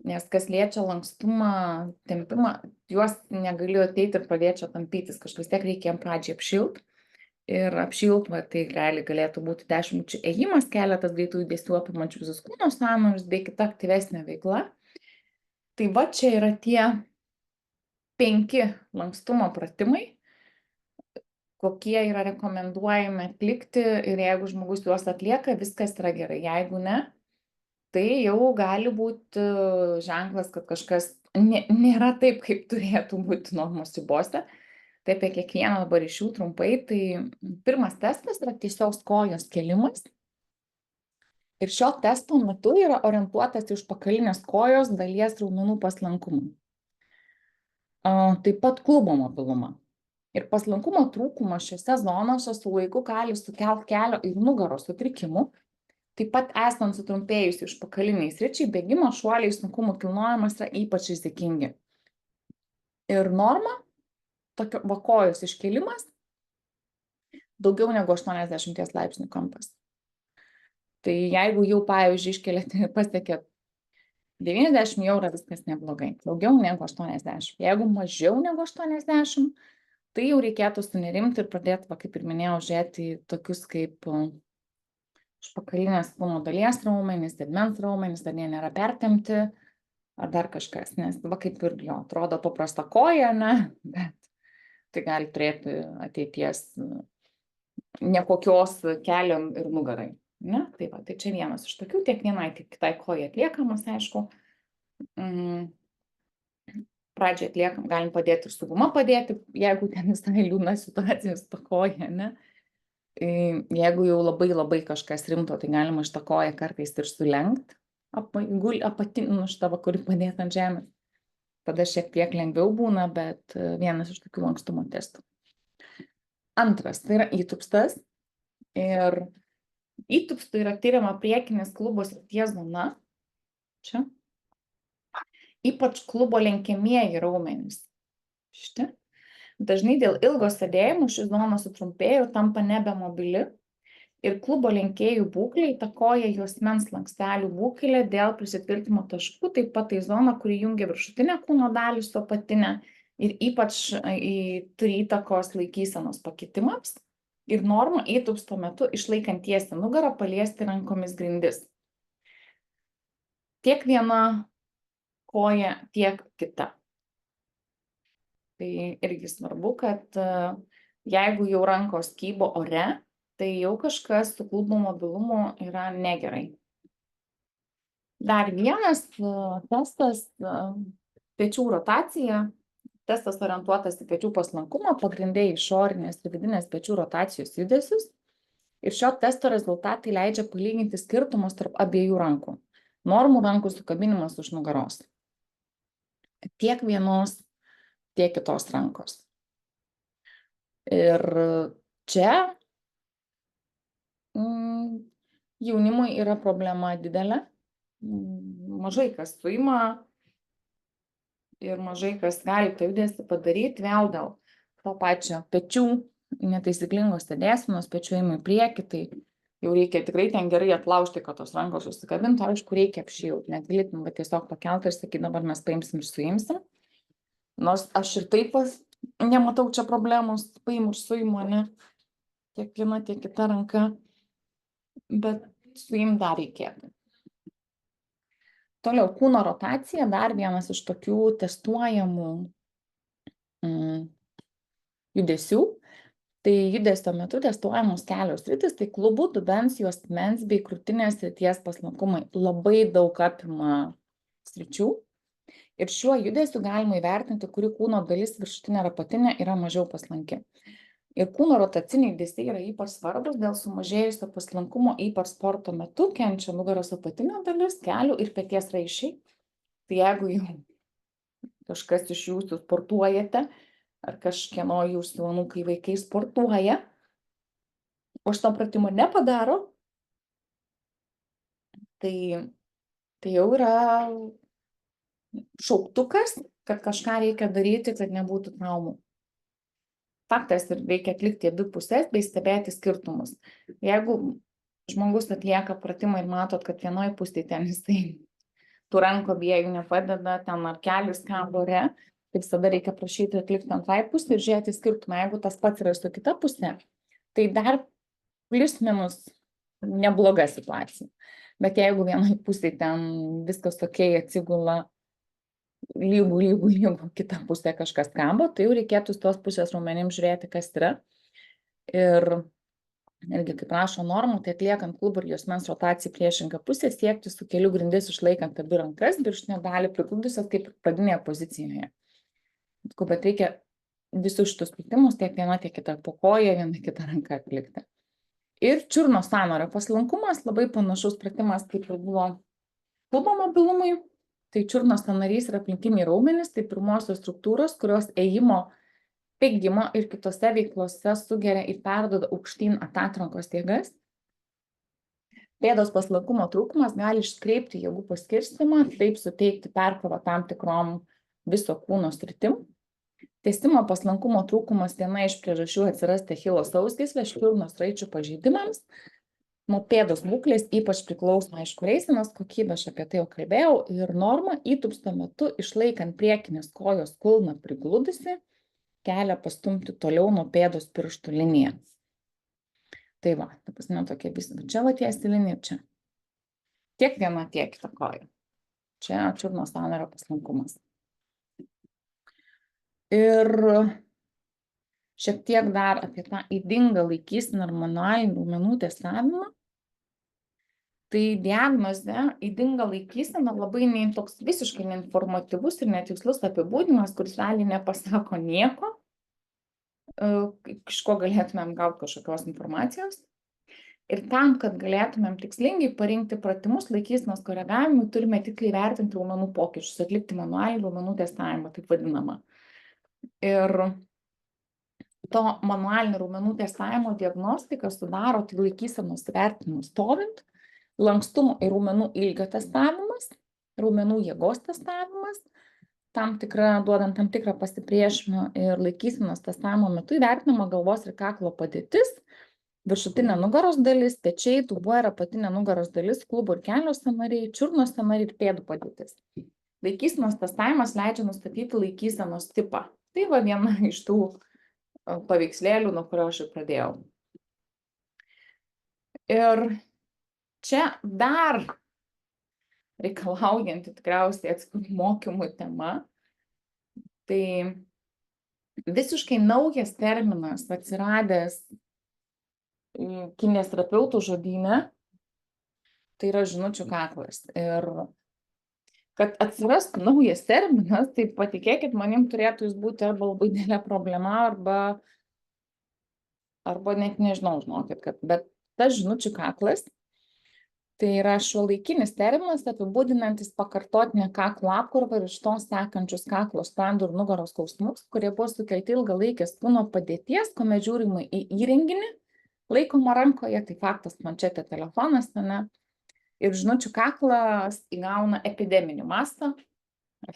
Nes kas liečia lankstumą, tempimą, juos negaliu ateiti ir pradėti čia tampytis, kažkas tiek reikia pradžiai apšilti. Ir apšilt, tai galėtų būti 10 minučių ėjimas, keletas greitų judesių apimančių visus kūno sąnarius bei kita aktyvesnė veikla. Tai va čia yra tie 5 lankstumo pratimai. kokie yra rekomenduojami atlikti ir jeigu žmogus juos atlieka, viskas yra gerai. Jeigu ne, tai jau gali būti ženklas, kad kažkas nėra taip, kaip turėtų būti normos ribose. Tai apie kiekvieną dabar iš jų trumpai. Tai pirmas testas yra tiesiog kojos kėlimas. Ir šio testo metu yra orientuotas į užpakalinės kojos dalies raumenų paslankumą. Taip pat klubo mobilumą. Ir paslankumo trūkumas šiose zonose su laiku gali sukelti kelio ir nugaros sutrikimų. Taip pat esant sutrumpėjusi užpakaliniai sričiai, bėgimo, šuoliai, sunkumų kilnojimas yra ypač rizikingi. Ir norma, tokio kojos iškėlimas, daugiau negu 80 laipsnių kampas. Tai jeigu jau, pavyzdžiui, iškeliate ir pasiekėt 90, jau yra viskas neblogai. Daugiau negu 80. Jeigu mažiau negu 80, tai jau reikėtų sunerimti ir pradėti, kaip ir minėjau, žiūrėti į tokius kaip užpakalinės kūno dalies raumenys, dėmens raumenys, ar jie nėra pertempti, ar dar kažkas. Nes kaip ir jo, atrodo paprasta koja, ne, bet tai gali turėti ateities nekokios keliam ir nugarai. Ne? Tai čia vienas iš tokių, tiek vienai, tiek kitai kojai atliekamas, aišku. Pradžiai atliekam, galim padėti ir su guma padėti, jeigu ten visai liūdna situacija su ta koja, ne? Jeigu jau labai kažkas rimto, tai galima šitą koją kartais ir sulenkt, apatinį šitą, kurį padėti ant žemės. Tada šiek tiek lengviau būna, bet vienas iš tokių lankstumo testų. Antras, tai yra įtūpstas. Ir įtūpstų yra tyriama priekinės klubo srities zona. Čia. Ypač klubo lenkiamieji raumenys. Štai. Dažnai dėl ilgo sėdėjimo ši zona sutrumpėja ir tampa nebemobili. Ir klubo lenkėjų būklė įtakoja juosmens slankstelių būklę dėl prisitvirtimo taškų, taip pat tai zona, kuri jungia viršutinę kūno dalį su apatinę ir ypač turi įtakos laikysenos pakitimams. Ir norma įtūpsto metu išlaikant tiesią nugarą paliesti rankomis grindis. Tiek viena koja, tiek kita. Tai irgi svarbu, kad jeigu jau rankos kybo ore, tai jau kažkas su klubo mobilumu yra negerai. Dar vienas testas, pečių rotacija. Testas orientuotas į pečių paslankumą, pagrindė išorinės ir vidinės pečių rotacijos judesius. Ir šio testo rezultatai leidžia palyginti skirtumus tarp abiejų rankų. Normų rankų sukabinimas už nugaros. Tiek vienos, tiek kitos rankos. Ir čia jaunimui yra problema didelė. Mažai kas suima ir mažai kas gali tą judesį padaryti vėl dėl to pačio pečių netaisyklingos sėdėsenos, pečių ėjimų į priekį, tai jau reikia tikrai ten gerai atlaužti, kad tos rankos susikabintų, aišku, reikia apšilti, negalėtum, bet tiesiog pakelti ir sakyti, dabar mes paimsim ir suimsim. Nors aš ir taip nematau čia problemos, paimu ir suimu, ne, tiek viena, tiek kita ranka, bet suim dar reikėtų. Toliau, kūno rotacija, dar vienas iš tokių testuojamų judesių. Tai judesio metu testuojamos kelios sritys, tai klubų, dubens, juosmens bei krūtinės srities paslankumai. Labai daug apima sričių. Ir šiuo judesiu galima įvertinti, kuri kūno dalis viršutinė ar apatinė yra mažiau paslanki. Ir kūno rotaciniai judesiai yra ypač svarbus dėl sumažėjusio paslankumo, ypač sporto metu kenčia nugaros apatinė dalis, kelių ir peties raiščiai. Tai jeigu jau kažkas iš jūsų sportuojate, ar kažkieno jūsų anūkai vaikai sportuoja, o šito pratimo nepadaro, tai jau yra šauktukas, kad kažką reikia daryti, kad nebūtų traumų. Faktas ir reikia atlikti abi pusės bei stebėti skirtumus. Jeigu žmogus atlieka pratimą ir matot, kad vienoj pusėje ten jisai tų rankų abiejų nepadeda, ten ar kelius kabo ore, tai visada reikia prašyti atlikti antrai pusę ir žiūrėti skirtumą. Jeigu tas pats yra su kita pusė, tai dar plius minus nebloga situacija. Bet jeigu vienoj pusėje ten viskas tokiai atsigula, lygų, kita pusė kažkas kabo, tai jau reikėtų tos pusės raumenim žiūrėti, kas yra. Ir irgi, kaip rašo normų, tai atliekant klubų ir juosmens rotaciją priešingą pusę siekti su keliu grindis išlaikant abi rankas, viršutinę dalį prigludusias kaip pradinėje pozicijoje. Bet reikia visus šitus pratimus tiek viena, tiek kita po koja, viena kita ranka atlikti. Ir čiurnos sąnario paslankumas, labai panašus pratimas, kaip ir buvo klubo mobilumui. Tai čiurnos sąnarys ir aplinkiniai raumenys, tai pirmosios struktūros, kurios ėjimo, bėgimo ir kitose veiklose sugeria ir perduoda aukštyn atatrankos jėgas. Pėdos paslankumo trūkumas gali iškreipti jėgų paskirstimą, taip suteikti perkrovą tam tikrom viso kūno sritim. Tęsimo paslankumo trūkumas viena iš priežasčių atsirasti achilo sausgyslės, čiurnos raičių pažeidimams. Nuo pėdos būklės ypač priklauso, aišku, eisenos kokybė, aš apie tai jau kalbėjau, ir norma įtūpsto metu išlaikant priekinės kojos kulną prigludusi, kelią pastumti toliau nuo pėdos pirštų liniją. Tai va, ta prasme tokia vis, čia va tiesi linija, čia. Tiek viena, tiek kita koja. Čia čiurnos sąnario paslankumas. Ir šiek tiek dar apie tą ydingą laikyseną ir manualinį raumenų testavimą. Tai diagnozė ydinga laikysena labai toks visiškai neinformatyvus ir netikslus apibūdinimas, kuris realiai nepasako nieko, iš ko galėtumėm gauti kažkokios informacijos. Ir tam, kad galėtumėm tikslingai parinkti pratimus laikysenos koregavimui, turime tikrai vertinti raumenų pokyčius, atlikti manualinį raumenų testavimą, taip vadinamą. Ir to manualinio raumenų testavimo diagnostika sudaro tai laikysenos vertinimus stovint, lankstumo ir raumenų ilgio testavimas, raumenų jėgos testavimas, duodant tam tikrą pasipriešinimą ir laikysenos testavimo metu įvertinama galvos ir kaklo padėtis, viršutinė nugaros dalis, pečiai, dubuo ir apatinė nugaros dalis, klubo ir kelio sąnariai, čiurnos sąnariai ir pėdų padėtis. Laikysenos testavimas leidžia nustatyti laikysenos tipą. Tai va viena iš tų paveikslėlių, nuo kurio aš ir pradėjau. Ir čia dar reikalaujanti tikriausiai atskirų mokymų tema. Tai visiškai naujas terminas atsiradęs kineziterapeutų žodyne, tai yra žinučių kaklas. Ir kad atsirastų naujas terminas, tai patikėkit, manim turėtų jis būti arba labai didelė problema, arba net nežinau, žinokit, bet tas žinučių kaklas, tai yra šiuolaikinis terminas apibūdinantis pakartotinę kaklo apkrovą ir iš to sekančius kaklo sprandų ir nugaros skausmus, kurie buvo sukelti ilgalaikės kūno padėties, kuomet žiūrima į įrenginį, laikoma rankoje, tai faktas planšetė, telefonas, ne? Ir žinučių kaklas įgauna epideminį mastą,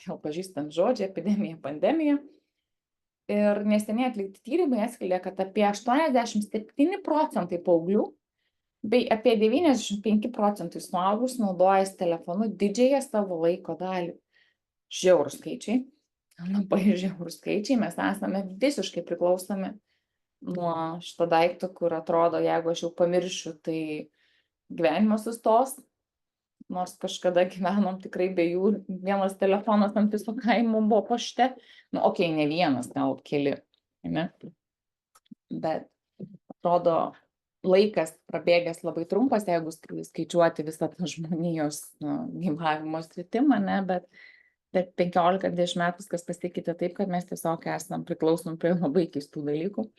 jau pažįstant žodžią, epidemija, pandemija. Ir neseniai atlikti tyrimai atskleidė, kad apie 87% paauglių bei apie 95% suaugusių naudojasi telefonu didžiąją savo laiko dalį. Žiaurūs skaičiai, labai žiaurūs skaičiai, mes esame visiškai priklausomi nuo šito daikto, kur atrodo, jeigu aš jau pamiršiu, tai gyvenimas sustos. Nors kažkada gyvenom tikrai be jų, vienas telefonas ant viso kaimo buvo pašte, ne vienas, gal keli, ne? Bet atrodo, laikas prabėgęs labai trumpas, jeigu skaičiuoti visą tą žmonijos gyvavimo sritimą, ne? Bet 15-20 metų viskas pasikeitė taip, kad mes tiesiog esam priklausom prie labai keistų dalykų.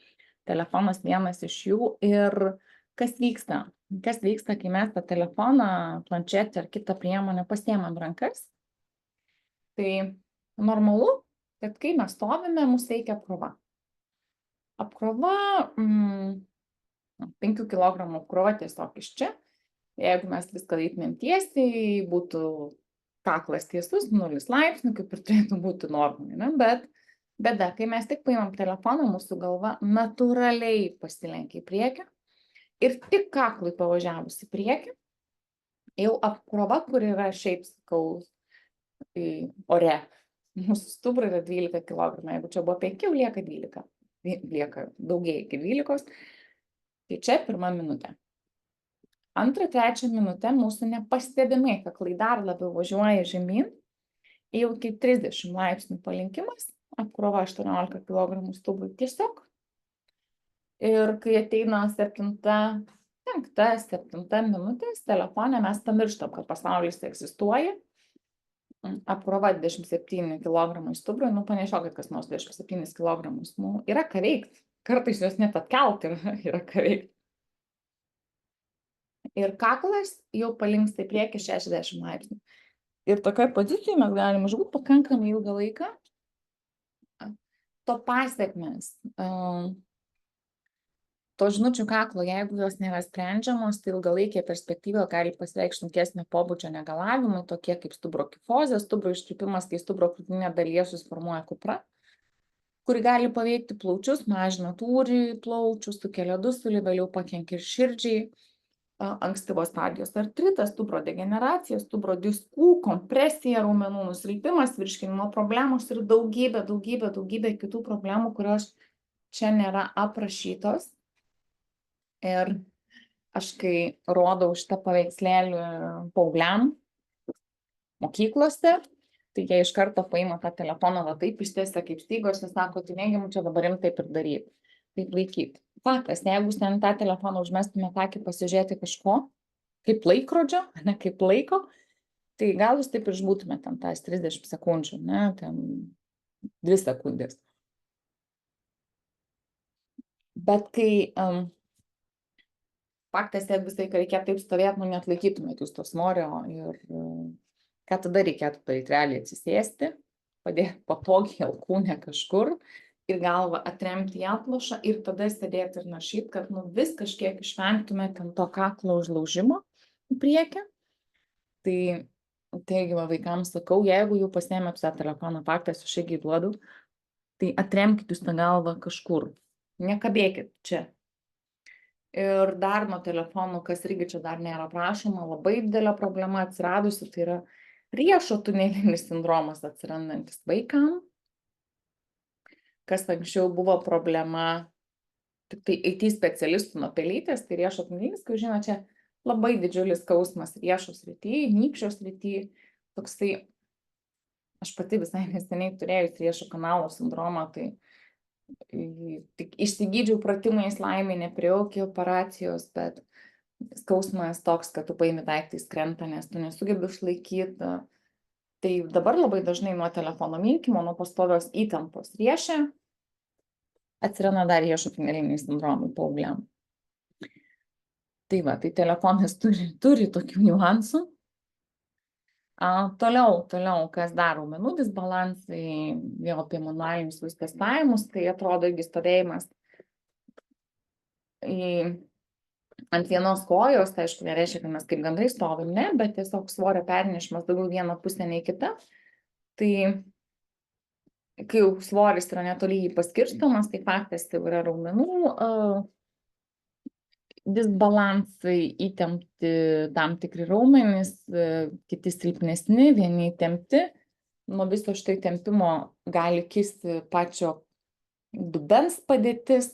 Telefonas vienas iš jų. Ir kas vyksta? Kas vyksta, kai mes tą telefoną, planšetę ar kitą priemonę pasiemam rankas? Tai normalu, kad kai mes stovime, mums reikia apkrova. Apkrova, 5 kg apkrova tiesiog iš čia. Jeigu mes viską darytumėm tiesiai, būtų kaklas tiesus, 0 laipsnių, kaip ir turėtų būti normai, ne? Bet bėda, kai mes tik paimam telefoną, mūsų galva natūraliai pasilenkia į priekį. Ir tik kaklui pavažiavus į priekį, jau apkrova, kur yra šiaip, sakau, ore. Mūsų stubrai yra 12 kg. Jeigu čia buvo 5, jau lieka 12. Lieka daugiai iki 12. Tai čia pirma minutė. Antrą, trečią minutę mūsų nepastebimai kaklai dar labiau važiuoja žemyn. Jau iki 30 laipsnių palinkimas, apkrova 18 kg stubrui tiesiog. Ir kai ateina 5-7 minutės telefone, mes pamirštam, kad pasaulis egzistuoja. Apkrova 27 kg stuburui, panešiokit kas nors 27 kg, yra ką veikti. Kartais juos net atkelti yra ką veikti. Ir kaklas jau palinksta į priekį 60 laipsnių. Ir tokioj pozicijoje mes galim išbūt pakankamai ilgą laiką. To pasiekmes, to žinučių kaklo, jeigu jos nėra sprendžiamos, tai ilgalaikėje perspektyvoje gali pasireikšti sunkesnio pobūdžio negalavimai, tokie kaip stuburo kifozė, stuburo iškrypimas, kai stuburo krūtinėje dalyje susiformuoja kupra, kuri gali paveikti plaučius, mažina tūrį plaučių, sukelia dusulį, vėliau pakenkia ir širdžiai, ankstyvos stadijos artritas, stuburo degeneracija, stuburo diskų, kompresija, raumenų nusilpimas, virškinimo problemos ir daugybė kitų problemų, kurios čia nėra aprašytos. Ir aš kai rodau šitą paveikslėlį paaugliam mokyklose, tai jie iš karto paima tą telefoną, va taip ištiesia kaip stygos ir sako, tai negi čia dabar taip ir daryti, taip laikyti. Faktas, jeigu jūs ten tą telefoną užmestumėte akį pasižiūrėti kažko, kaip laikrodžio, ne kaip laiko, tai gal jūs taip ir išbūtumėte ten tas 30 sekundžių, ne, ten 2 sekundės. Bet kai faktas, jeigu visai reikėtų taip stovėti, net laikytumėte jūs to svorio ir ką tada reikėtų daryti, realiai atsisėsti, padėti patogiai alkūnę kažkur ir galvą atremti į atlošą ir tada sėdėti ir naršyti, kad vis kažkiek išvengtumėte to kaklo užlaužimo į priekį. Tai taigi vaikams sakau, jeigu jau pasiėmėt tą telefoną, faktas, aš irgi duodu, tai atremkit jūs tą galvą kažkur, nekabėkit čia. Ir dar nuo telefonų, kas irgi čia dar nėra prašoma, labai didelė problema atsiradusi, tai yra riešo tunelinis sindromas atsirandantis vaikam, kas anksčiau buvo problema tik tai IT specialistų nuo pelytės, tai riešo tunelinis, kai žinot, čia labai didžiulis skausmas riešo srity, nykščio srity, toksai, aš pati visai neseniai turėjus riešo kanalo sindromą, tai tik išsigydžiau pratimais, laimei nepriėjau iki operacijos, bet skausmas toks, kad tu paimi daiktais krenta, nes tu nesugebi išlaikyti. Tai dabar labai dažnai nuo telefono minkimo, nuo pastovios įtampos riešė atsiranda dar riešo tuneliniai sindromai paaugliam. Tai va, tai telefonas turi tokių niuansų. Toliau, kas dar raumenų disbalansai, vėl apie manualinius vis testavimus, tai atrodo irgi stovėjimas ant vienos kojos, tai aišku, nereiškia, kad mes kaip gandrai stovim, ne, bet tiesiog svorio pernešimas daugiau vieną pusę nei kitą. Tai kai jau svoris yra netolygiai paskirstomas, tai faktas tai yra raumenų disbalansai, įtempti tam tikri raumenys, kiti silpnesni, vieni įtempti. Nuo viso štai tempimo gali kisti pačio dubens padėtis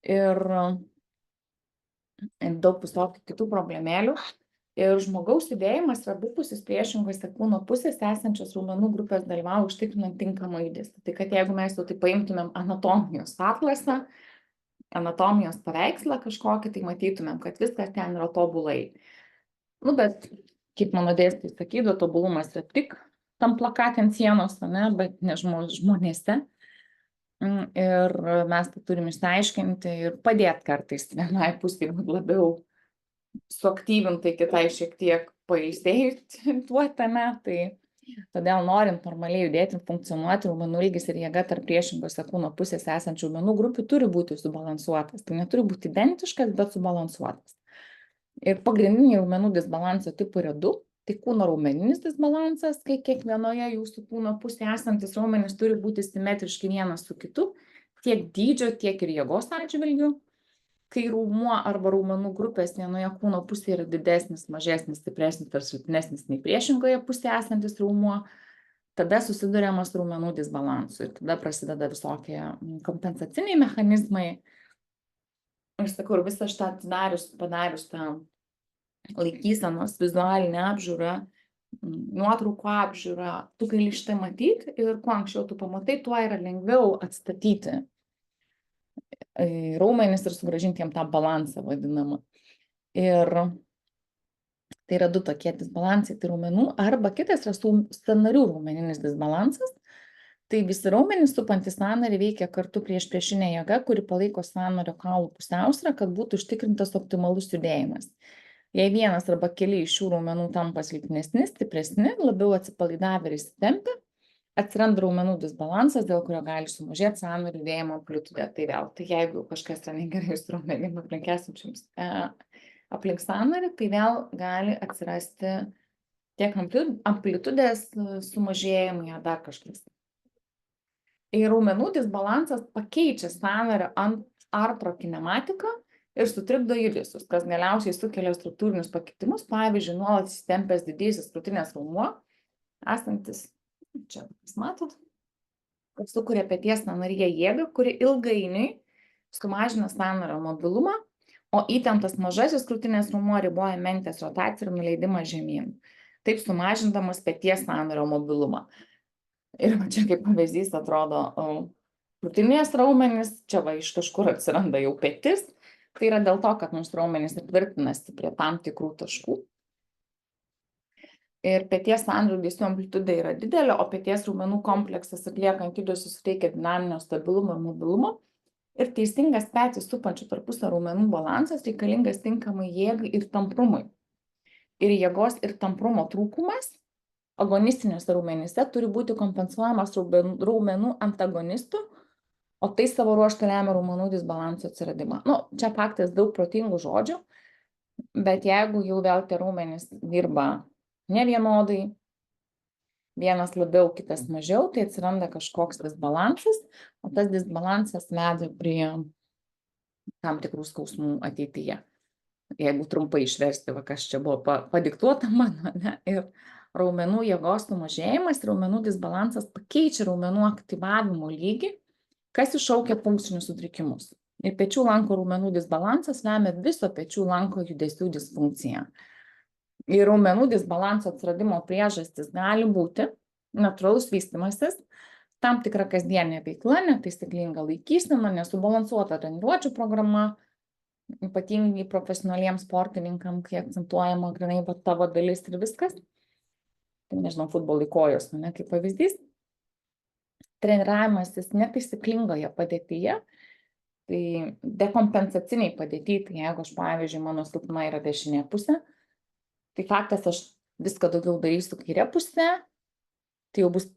ir daug visokių kitų problemėlių. Ir žmogaus judėjimas yra abipusis priešingose kūno pusės esančios raumenų grupės dalyvauja užtikrinant tinkamą judesį. Tai kad jeigu mes jau tai paimtumėm anatomijos atlasą, anatomijos paveikslą kažkokį, tai matytumėm, kad viskas ten yra tobulai. Bet, kaip mano dėstytojai sakydavo, tobulumas yra tik tam plakate ant sienos, ne, bet ne žmonėse. Ir mes tai turim išsiaiškinti ir padėti kartais vienai pusėje labiau suaktyvintai, kitai šiek tiek pailsėti tuo tame. Tai todėl norint normaliai judėti ir funkcionuoti, raumenų ilgis ir jėga tarp priešingose kūno pusės esančių raumenų grupių turi būti subalansuotas. Tai neturi būti identiškas, bet subalansuotas. Ir pagrindiniai raumenų disbalanso tipų yra 2. Tai kūno raumeninis disbalansas, kai kiekvienoje jūsų kūno pusėje esantis raumenys turi būti simetriški vienas su kitu, tiek dydžio, tiek ir jėgos atžvilgiu. Kai raumuo arba raumenų grupės vienoje kūno pusėje yra didesnis, mažesnis, stipresnis ar silpnesnis nei priešingoje pusėje esantis raumuo, tada susiduriama su raumenų disbalansu ir tada prasideda visokie kompensaciniai mechanizmai. Ir sakau, visą šitą padarius tą laikysenos vizualinę apžiūrą, nuotraukų apžiūrą, tu gali šitą matyti ir kuo anksčiau tu pamatai, tuo yra lengviau atstatyti raumenis ir sugrąžinti jiem tą balansą vadinamą. Ir tai yra du tokie disbalansai, tai raumenų, arba kitas yra sąnarių raumeninis disbalansas. Tai visi raumenys supantys sąnarį veikia kartu priešinė jėga, kuri palaiko sąnario kaulų pusiausvyrą, kad būtų užtikrintas optimalus judėjimas. Jei vienas arba keli iš šių raumenų tampa silpnesni, stipresni, labiau atsipalaidavę ir įsitempę, atsiranda raumenų disbalansas, dėl kurio gali sumažėti sąnario judėjimo amplitudė. Tai vėl, tai jeigu kažkas yra negerai su raumenim aplink sąnarį, tai vėl gali atsirasti tiek amplitudės sumažėjimai ar dar kažkas. Ir raumenų disbalansas pakeičia sąnario artro kinematiką ir sutrikdo judesius, kas galiausiai sukelia struktūrinius pakitimus, pavyzdžiui, nuolat įsitempęs didysis krūtinės raumuo, esantis, čia jūs matot, kad sukuria peties sąnaryje jėgą, kuri ilgainiui sumažina sąnario mobilumą, o įtemptas mažasis krūtinės raumuo riboja mentės rotaciją ir nuleidimą žemyn, taip sumažindamas peties sąnario mobilumą. Ir čia kaip pavyzdys atrodo krūtinės raumenys, čia va iš kažkur atsiranda jau petis, tai yra dėl to, kad mūsų raumenys tvirtinasi prie tam tikrų taškų. Ir peties sąnario judesių amplitudė yra didelė, o peties raumenų kompleksas atliekant judesius suteikia dinaminio stabilumo ir mobilumo. Ir teisingas petį supančių tarpusavio raumenų balansas reikalingas tinkamai jėgai ir tamprumui. Ir jėgos ir tamprumo trūkumas agonistiniuose raumenyse turi būti kompensuojamas raumenų antagonistų, o tai savo ruožtu lemia raumenų disbalanso atsiradimą. Čia faktas daug protingų žodžių, bet jeigu jau vėl tie raumenys dirba nevienodai, vienas labiau, kitas mažiau, tai atsiranda kažkoks disbalansas, o tas disbalansas veda prie tam tikrų skausmų ateityje. Jeigu trumpai išversti, kas čia buvo padiktuota mano, ne, ir raumenų jėgos sumažėjimas, raumenų disbalansas pakeičia raumenų aktyvavimo lygį, kas iššaukia funkcinius sutrikimus. Ir pečių lanko raumenų disbalansas lemia viso pečių lanko judesių disfunkciją. Ir raumenų disbalanso atsiradimo priežastis gali būti natūralus vystymasis, tam tikra kasdienė veikla, netaisyklinga laikysena, nesubalansuota treniruočių programa, ypatingai profesionaliems sportininkams, kai akcentuojama grinai tavo dalis ir viskas. Tai nežinau, futbolui kojos, kaip pavyzdys. Treniravimasis netaisyklingoje padėtyje, tai dekompensaciniai padėtyje, tai jeigu aš, pavyzdžiui, mano silpna yra dešinė pusė, tai faktas, aš viską daugiau darysiu kairė pusė, tai jau bus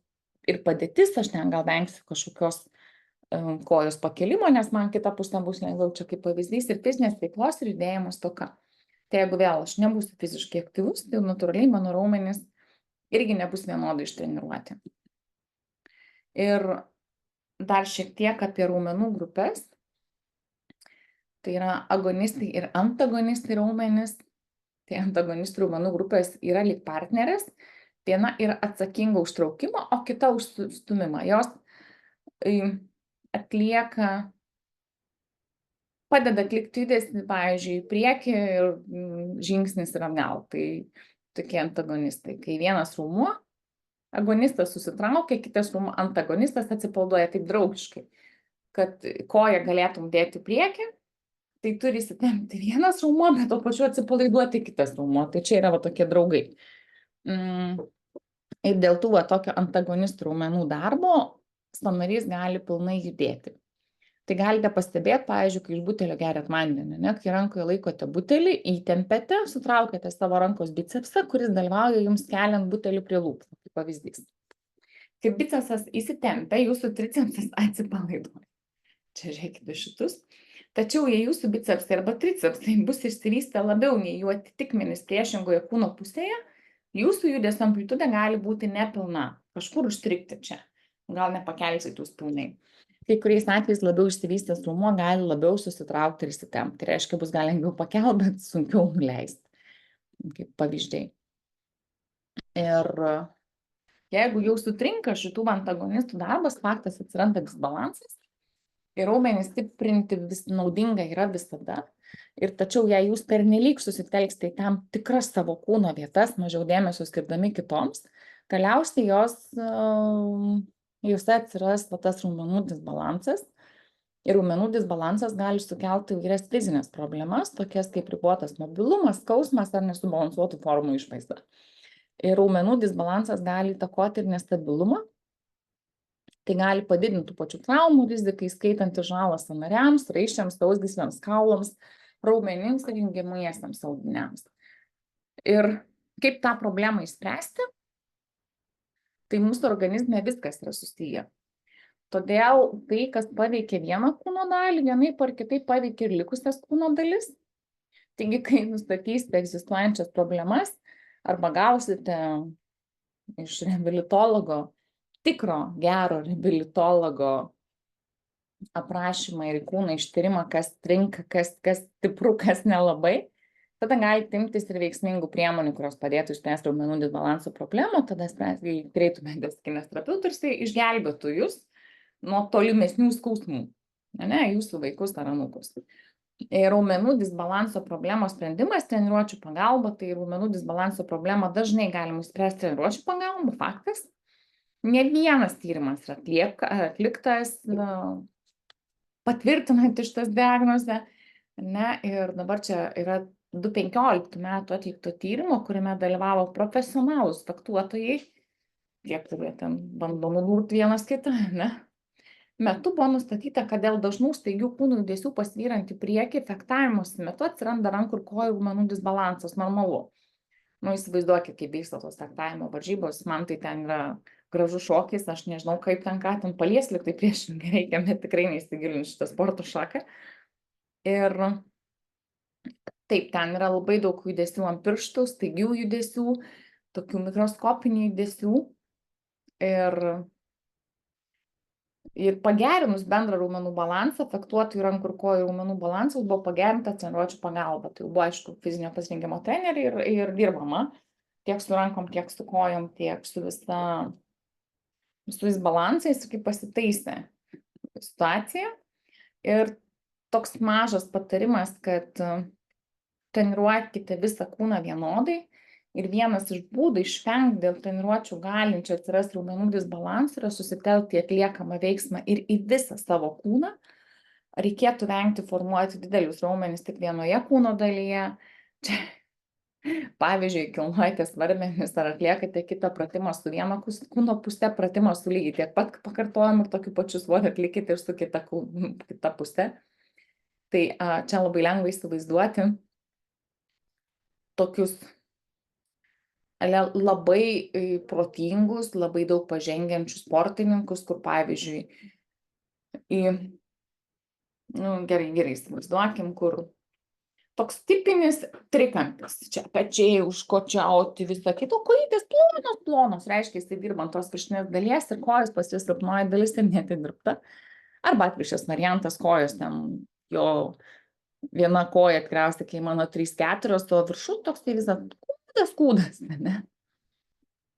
ir padėtis, aš ten gal vengsiu kažkokios kojos pakelimo, nes man kita pusė bus lengviau, čia kaip pavyzdys, ir fizinės veiklos ir judėjimo stoka. Tai jeigu vėl aš nebūsiu fiziškai aktyvus, tai natūraliai mano raumenys irgi nebus vienodai ištreniruoti. Ir dar šiek tiek apie raumenų grupės. Tai yra agonistai ir antagonistai raumenys. Tai antagonistų raumenų grupės yra lyg partnerės. Viena yra atsakinga už traukimą, o kita už stumimą. Jos padeda atlikti judesį, pavyzdžiui, į priekį ir žingsnis ir atgal. Tai tokie antagonistai. Kai vienas raumuo, agonistas susitraukia, kitas raumuo antagonistas atsipalaiduoja taip draugiškai, kad koją galėtum dėti į priekį, tai turi įsitempti vienas raumuo, bet tuo pačiu atsipalaiduoti kitas raumuo. Tai čia yra tokie draugai. Ir dėl tų tokio antagonistų raumenų darbo sąnarys gali pilnai judėti. Tai galite pastebėti, pavyzdžiui, kai iš butelio geriat vandenį, kai rankoje laikote butelį, įtempėte, sutraukėte savo rankos bicepsą, kuris dalyvauja jums keliant butelį prie lūpų, kaip pavyzdys. Kai bicepsas įsitempia, jūsų tricepsas atsipalaiduoja. Čia žiūrėkite šitus. Tačiau jei jūsų bicepsai arba tricepsai bus išsivystę labiau nei jų atitikmenys priešingoje kūno pusėje, jūsų judesio amplitudė gali būti nepilna, kažkur užstrigti čia, gal nepakelsit jūs pilnai. Kai kuriais atvejais labiau išsivystęs raumuo gali labiau susitraukti ir įsitempti. Tai reiškia, bus gal lengviau pakelti, bet sunkiau nuleisti, kaip pavyzdžiai. Ir jeigu jau sutrinka šitų antagonistų darbas, faktas atsiranda disbalansas ir raumenys stiprinti naudinga yra visada. Ir tačiau, jei jūs pernelyg susitelksite į tam tikras savo kūno vietas, mažiau dėmesio skirdami kitoms, galiausiai juose atsiras tas raumenų disbalansas Ir raumenų disbalansas gali sukelti įvairias fizinės problemas, tokias kaip ribotas mobilumas, skausmas ar nesubalansuotų formų išvaizda. Ir raumenų disbalansas gali įtakoti ir nestabilumą. Tai gali padidinti tų pačių traumų riziką, įskaitant ir žalą sąnariams, raiščiams, sausgyslėms, kaulams, raumenims ir jungiamiesiems audiniams. Ir kaip tą problemą išspręsti? Tai mūsų organizme viskas yra susiję. Todėl tai, kas paveikia vieną kūno dalį, vienaip ar kitaip paveikia ir likusias kūno dalis. Taigi, kai nustatysite egzistuojančias problemas arba gausite iš reabilitologo, tikro, gero reabilitologo aprašymą ir kūno ištyrimą, kas trinka, kas stipru, kas nelabai, tada galite imtis ir veiksmingų priemonių, kurios padėtų išspręsti raumenų disbalanso problemą, tada kreiptumėtės kineziterapeutų ir jisai išgelbėtų jūs nuo tolimesnių skausmų, ne, jūsų vaikus ar anūkus. Raumenų disbalanso problemos sprendimas treniruočių pagalba, tai raumenų disbalanso problemą dažnai galima išspręsti treniruočių pagalba, faktas. Ne vienas tyrimas yra atliktas patvirtinant šitas diagnozę, ne, ir dabar čia yra 2015 metų atlikto tyrimo, kuriame dalyvavo profesionalūs fektuotojai, tie, kurie ten bando nulūrti vienas kitą, ne. Metu buvo nustatyta, kad dėl dažnų staigių kūno judesių pasvyrant į priekį, fektavimosi metu atsiranda rankų ir kojų raumenų disbalansas, normalu. Nu, įsivaizduokit, kaip vyksta tos fektavimo varžybos, man tai ten yra gražus šokis, aš nežinau, kaip ten ką ten palies, lyg tai priešingai reikia, bet tikrai neįsigilinti šitą sporto šaką. Ir taip, ten yra labai daug judesių ant pirštų, staigių judesių, tokių mikroskopinių judesių. Ir pagerinus bendrą raumenų balansą, fektuotojų rankų ir kojų raumenų balansas buvo pagerinta treniruočių pagalba. Tai buvo, aišku, fizinio pasirinkimo treneriai ir dirbama tiek su rankom, tiek su kojom, tiek su visais balansais, kaip pasitaisė situacija. Ir toks mažas patarimas, kad treniruokite visą kūną vienodai. Ir vienas iš būdų išvengti dėl treniruočių galinčio atsirasti raumenų disbalansų yra susitelkti atliekamą veiksmą ir į visą savo kūną. Reikėtų vengti formuoti didelius raumenis tik vienoje kūno dalyje. Čia, pavyzdžiui, kilnojate svarmenis ar atliekate kitą pratimą su viena kūno puse, pratimą su lygiai tiek pat pakartojimų ir tokiu pačiu svoriu atlikite ir su kita puse. Tai čia labai lengva įsivaizduoti tokius labai protingus, labai daug pažengiančius sportininkus, kur pavyzdžiui, gerai įsivaizduokim, kur toks tipinis trikampis, čia pečiai užkočiauti, visą kitą, kojytės plonos, reiškia, jisai dirba ant tos viršinės dalies ir kojos pas jis silpnoji dalis ir netidirbta. Arba atvirkščias variantas, kojos ten, jo viena koja tikriausiai, kai mano 3-4, o viršų toks tai visą kūdas, ne?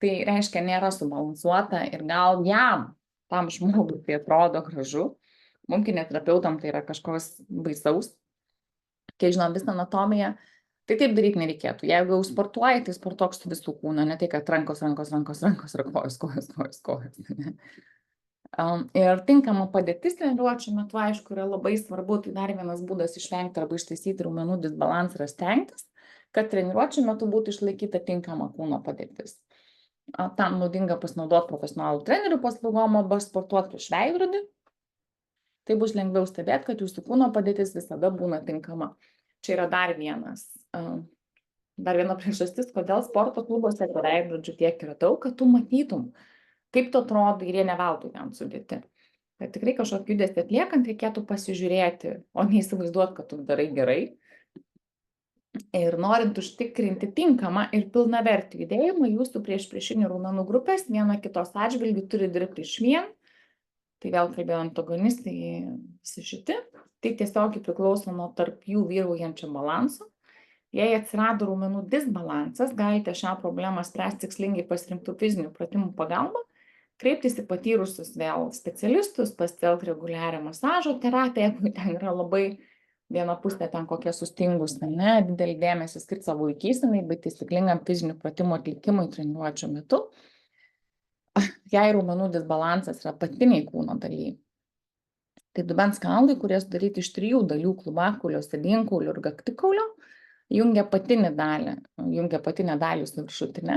Tai reiškia, nėra subalansuota ir gal jam, tam žmogui tai atrodo gražu, mums kineziterapeutam tai yra kažkoks baisaus, kai žinom visą anatomiją, tai taip daryti nereikėtų. Jeigu jau sportuoji, tai sportuok su visų kūno, ne tai, kad rankos ir kojos. Ne? Ir tinkama padėtis treniruočių metu, aišku, yra labai svarbu, tai dar vienas būdas išvengti arba ištaisyti raumenų disbalansą yra stengtis, kad treniruočių metu būtų išlaikyta tinkama kūno padėtis. Tam naudinga pasinaudoti profesionalų trenerių paslaugom arba sportuoti prieš veidrodį. Tai bus lengviau stebėti, kad jūsų kūno padėtis visada būna tinkama. Čia yra dar viena priežastis, kodėl sporto klubuose veidrodžių tiek yra daug, kad tu matytum, kaip tu atrodo ir jie ne veltui ten sudėti. Bet tikrai kažkokį judesį atliekant reikėtų pasižiūrėti, o neįsivaizduoti, kad tu darai gerai. Ir norint užtikrinti tinkamą ir pilnavertį judėjimą, jūsų priešinių raumenų grupės viena kitos atžvilgių turi dirbti išvien. Tai vėl kalbėjau antagonistai, visi šiti. Tai tiesiog priklauso nuo tarp jų vyraujančio balanso. Jei atsirado raumenų disbalansas, galite šią problemą spręsti tikslingai pasirinktų fizinių pratimų pagalba, kreiptis į patyrusius vėl specialistus, pasitelkti reguliarią masažo terapiją, jeigu ten yra labai viena pusė ten kokia sustingus, ne, didelį dėmesį skirti savo laikysenai, bet taisyklingam fizinių pratimų atlikimui treniruočio metu. Jei raumenų disbalansas yra apatiniai kūno dalyje, Tai dubens kaulai, kurie sudaryti iš 3 dalių – klubakulio, sėdynkaulio ir kaktikaulio, jungia apatinę dalį su viršutine.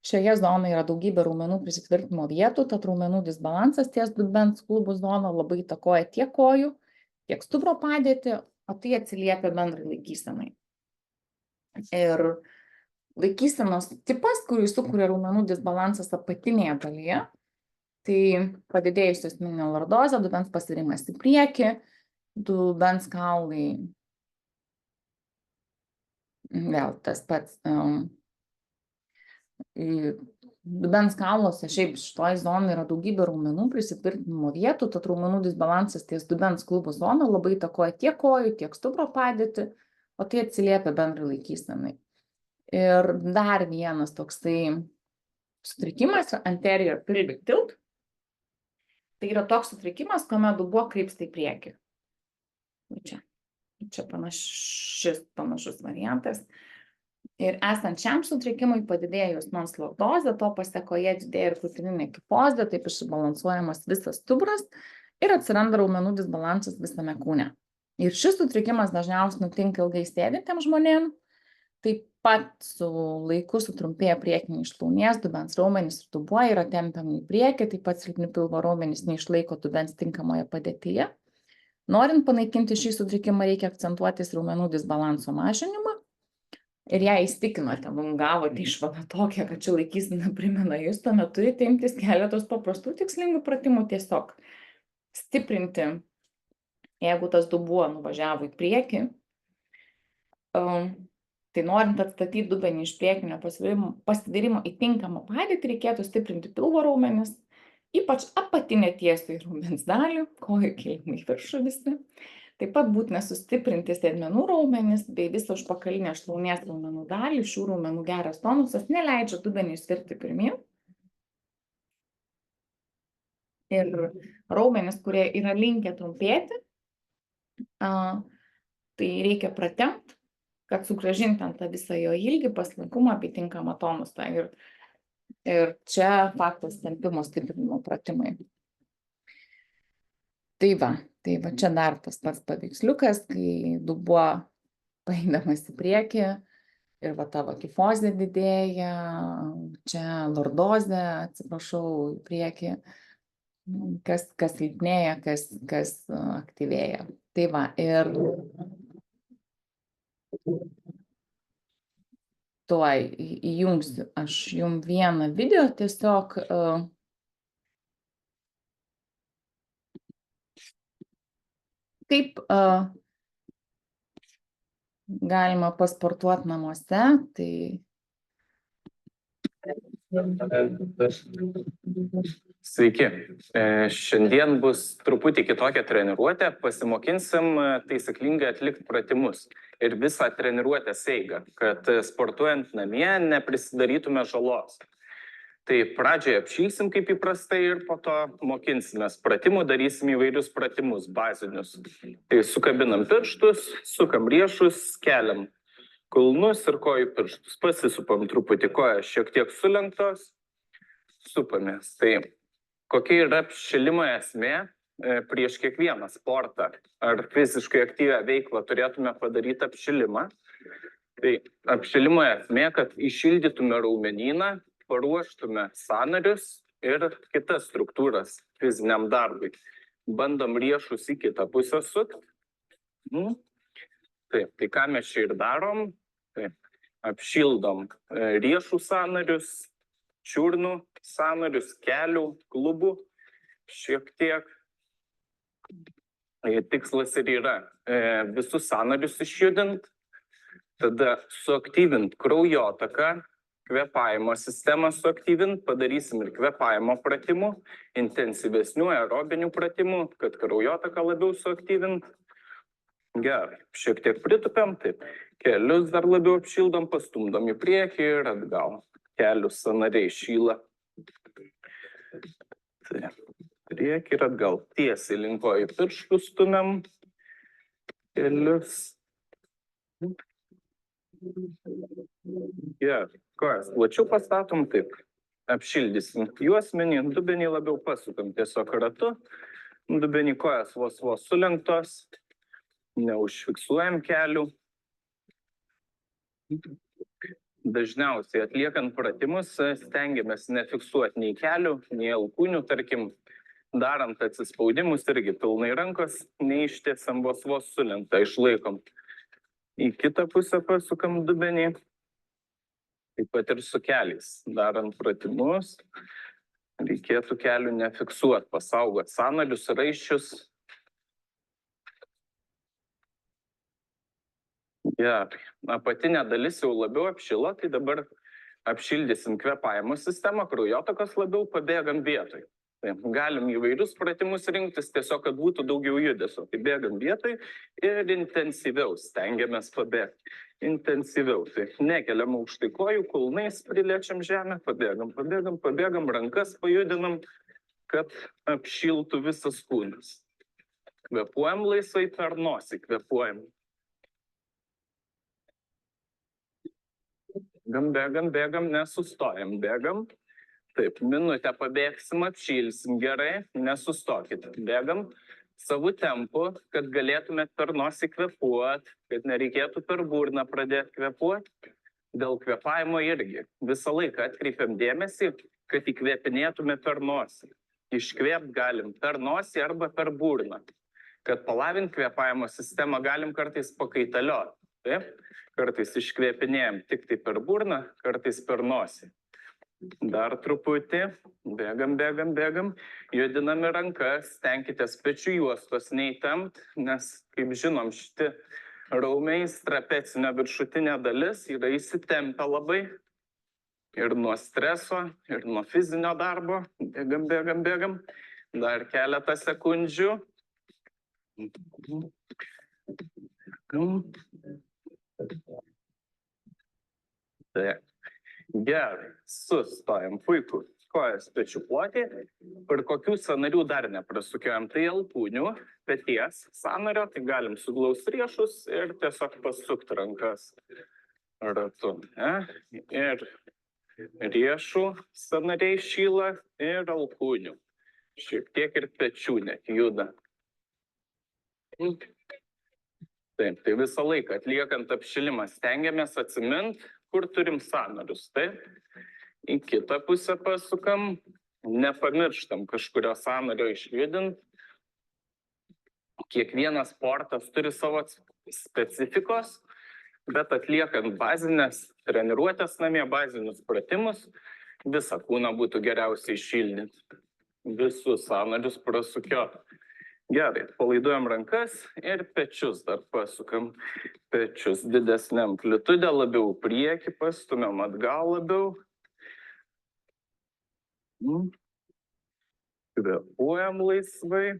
Šioje zonoje yra daugybė raumenų prisitvirtinimo vietų, tad raumenų disbalansas ties dubens klubų zono labai įtakoja tiek kojų, tiek stuburo padėtį, o tai atsiliepia bendrai laikysenai. Ir laikysenos tipas, kurį sukuria raumenų disbalansas apatinėje dalyje, tai padidėjusi juosmeninė lordozė, dubens pasvirimas į priekį, dubens kaulai, vėl tas pats, dubens kauluose šiaip šitoj zonai yra daugybė raumenų prisitvirtinimo vietų, tad raumenų disbalansas ties dubens klubų zona labai įtakoja tiek kojų, tiek stuburo padėtį, o tai atsiliepia bendrai laikysenai. Ir dar vienas toksai sutrikimas yra anterior pelvic tilt. Tai yra toks sutrikimas, kuomet dubuo krypsta į priekį. Čia panašus variantas. Ir esant šiam sutrikimui padidėja juosmens lordozė, to pasekoje didėja ir krūtininė kifozė, taip išbalansuojamas visas stuburas ir atsiranda raumenų disbalansas visame kūne. Ir šis sutrikimas dažniausiai nutinka ilgai sėdintiems žmonėms. Taip pat su laiku sutrumpėja priekiniai šlaunies, dubens raumenys ir dubuo yra tempiami į priekį, taip pat silpni pilvo raumenys neišlaiko dubens tinkamoje padėtyje. Norint panaikinti šį sutrikimą, reikia akcentuotis raumenų disbalanso mažinimą. Ir jei įstikinote, gavote išvadą tokią, kad ši laikysena primena jūs, tuomet turite imtis keletos paprastų tikslingų pratimų, tiesiog stiprinti, jeigu tas dubuo nuvažiavo į priekį. Tai norint atstatyti dubenį iš priekinio pasidarimo į tinkamą padėtį, reikėtų stiprinti pilvo raumenis, ypač apatinę tiesių raumens dalį, kojų kėlimai viršų visi. Taip pat būtina sustiprinti sėdmenų raumenis bei visą užpakalinę šlaunies raumenų dalį. Šių raumenų geras tonusas neleidžia dubenį svirti pirmyn. Ir raumenis, kurie yra linkę trumpėti, tai reikia pratempti, kad sugrąžinti ant tą visą jo ilgį, paslankumą bei tinkamą tonusą. Ir čia faktas tempimo stiprinimo pratimai. Tai va, čia dar tas pats paveiksliukas, kai dubuo paėdamas į priekį ir va tavo kifozė didėja, čia lordozė, atsiprašau, į priekį, kas silpnėja, kas aktyvėja. Tai va, ir tuoj įjungsiu aš jums vieną video, tiesiog kaip galima pasportuoti namuose, tai Sveiki. Šiandien bus truputį kitokia treniruotė. Pasimokinsim taisyklingai atlikti pratimus ir visą treniruotės eigą, kad sportuojant namie neprisidarytume žalos. Tai pradžioje apšilsim kaip įprastai ir po to mokinsimės pratimų, darysim įvairius pratimus bazinius. Tai sukabinam pirštus, sukam riešus, keliam kulnus ir kojų pirštus. Pasisupam truputį, kojas šiek tiek sulenktos, supamės. Tai kokia yra apšilimo esmė prieš kiekvieną sportą ar fiziškai aktyvią veiklą turėtume padaryti apšilimą. Tai apšilimo esmė, kad išildytume raumenyną, paruoštume sąnarius ir kitas struktūras fiziniam darbui. Bandom riešus į kitą pusę sukti. Taip, tai ką mes čia ir darom? Taip, apšildom riešų sąnarius, čiurnų sąnarius, kelių, klubų šiek tiek. Tikslas ir yra visus sąnarius išjudinti, tada suaktyvinti kraujotaką, kvėpavimo sistemą suaktyvinti, padarysim ir kvėpavimo pratimų, intensyvesnių aerobinių pratimų, kad kraujotaką labiau suaktyvinti. Gerai, šiek tiek pritupėm, taip, kelius dar labiau apšildom, pastumdom į priekį ir atgal. Kelius sąnariai šyla. Taip, priekį ir atgal. Tiesiai link kojų pirštų stumiam. Kelius. Gerai, kojas plačiau pastatom, taip. Apšildysim juosmenį, dubenį labiau pasukam tiesiog ratu. dubenį, kojas vos sulenktos, neužfiksuojam kelių. Dažniausiai atliekant pratimus stengiamės nefiksuoti nei kelių, nei alkūnių, tarkim, darant atsispaudimus irgi pilnai rankos, neištiesiam vos sulenktą, išlaikom. Į kitą pusę pasukam dubenį, taip pat ir su keliais. Darant pratimus, reikėtų kelių nefiksuoti, pasaugot sąnarius, raiščius. Gerai. Apatinė dalis jau labiau apšilo, tai dabar apšildysim kvėpavimo sistemą, kraujotakos labiau pabėgam vietoj. Tai galim įvairius pratimus rinktis, tiesiog, kad būtų daugiau judesio. Tai bėgam vietoj ir intensyviau stengiamės pabėgti. Intensyviau. Tai nekeliam aukštai kojų, kulnais priliečiam žemę, pabėgam, rankas pajudinam, kad apšiltų visas kūnas. Kvėpuojam laisvai per nosį, kvėpuojam. Bėgam, nesustojam, bėgam. Taip, minutę pabėgsim, apšilsim gerai, nesustokit. Bėgam savo tempu, kad galėtumėt per nosį kvėpuoti, kad nereikėtų per burną pradėti kvėpuoti. Dėl kvėpavimo irgi visą laiką atkreipiam dėmesį, kad įkvėpinėtume per nosį. Iškvėpt galim per nosį arba per burną. Kad palavint kvėpavimo sistemą galim kartais pakaitalioti. Taip? Kartais iškvėpinėjom tik tai per burną, kartais per nosį. Dar truputį, bėgam, judinami rankas, stenkitės pečių juostos neįtempt, nes, kaip žinom, šitie raumenys, trapecinio viršutinė dalis yra įsitempę labai ir nuo streso, ir nuo fizinio darbo. Bėgam, dar keletą sekundžių. Tai. Gerai, sustojam, puiku. Kojas pečių plotį. Ir kokių sąnarių dar neprasukiojam, tai alkūnių, peties sąnario, tai galim suglausti riešus ir tiesiog pasukti rankas ratu. Ir riešų sąnariai šyla ir alkūnių. Šiek tiek ir pečių net juda. Taip, tai visą laiką atliekant apšilimą stengiamės atsimint, kur turim sąnarius, taip? Į kitą pusę pasukam, nepamirštam kažkurio sąnario išjudint. Kiekvienas sportas turi savo specifikos, bet atliekant bazinės treniruotės namie, bazinius pratimus, visą kūną būtų geriausiai iššildyti. Visus sąnarius prasukiot. Gerai, palaiduojam rankas ir pečius dar pasukam. Pečius didesnė amplitudė, labiau priekį, pastumiam atgal labiau. Kvėpuojam laisvai.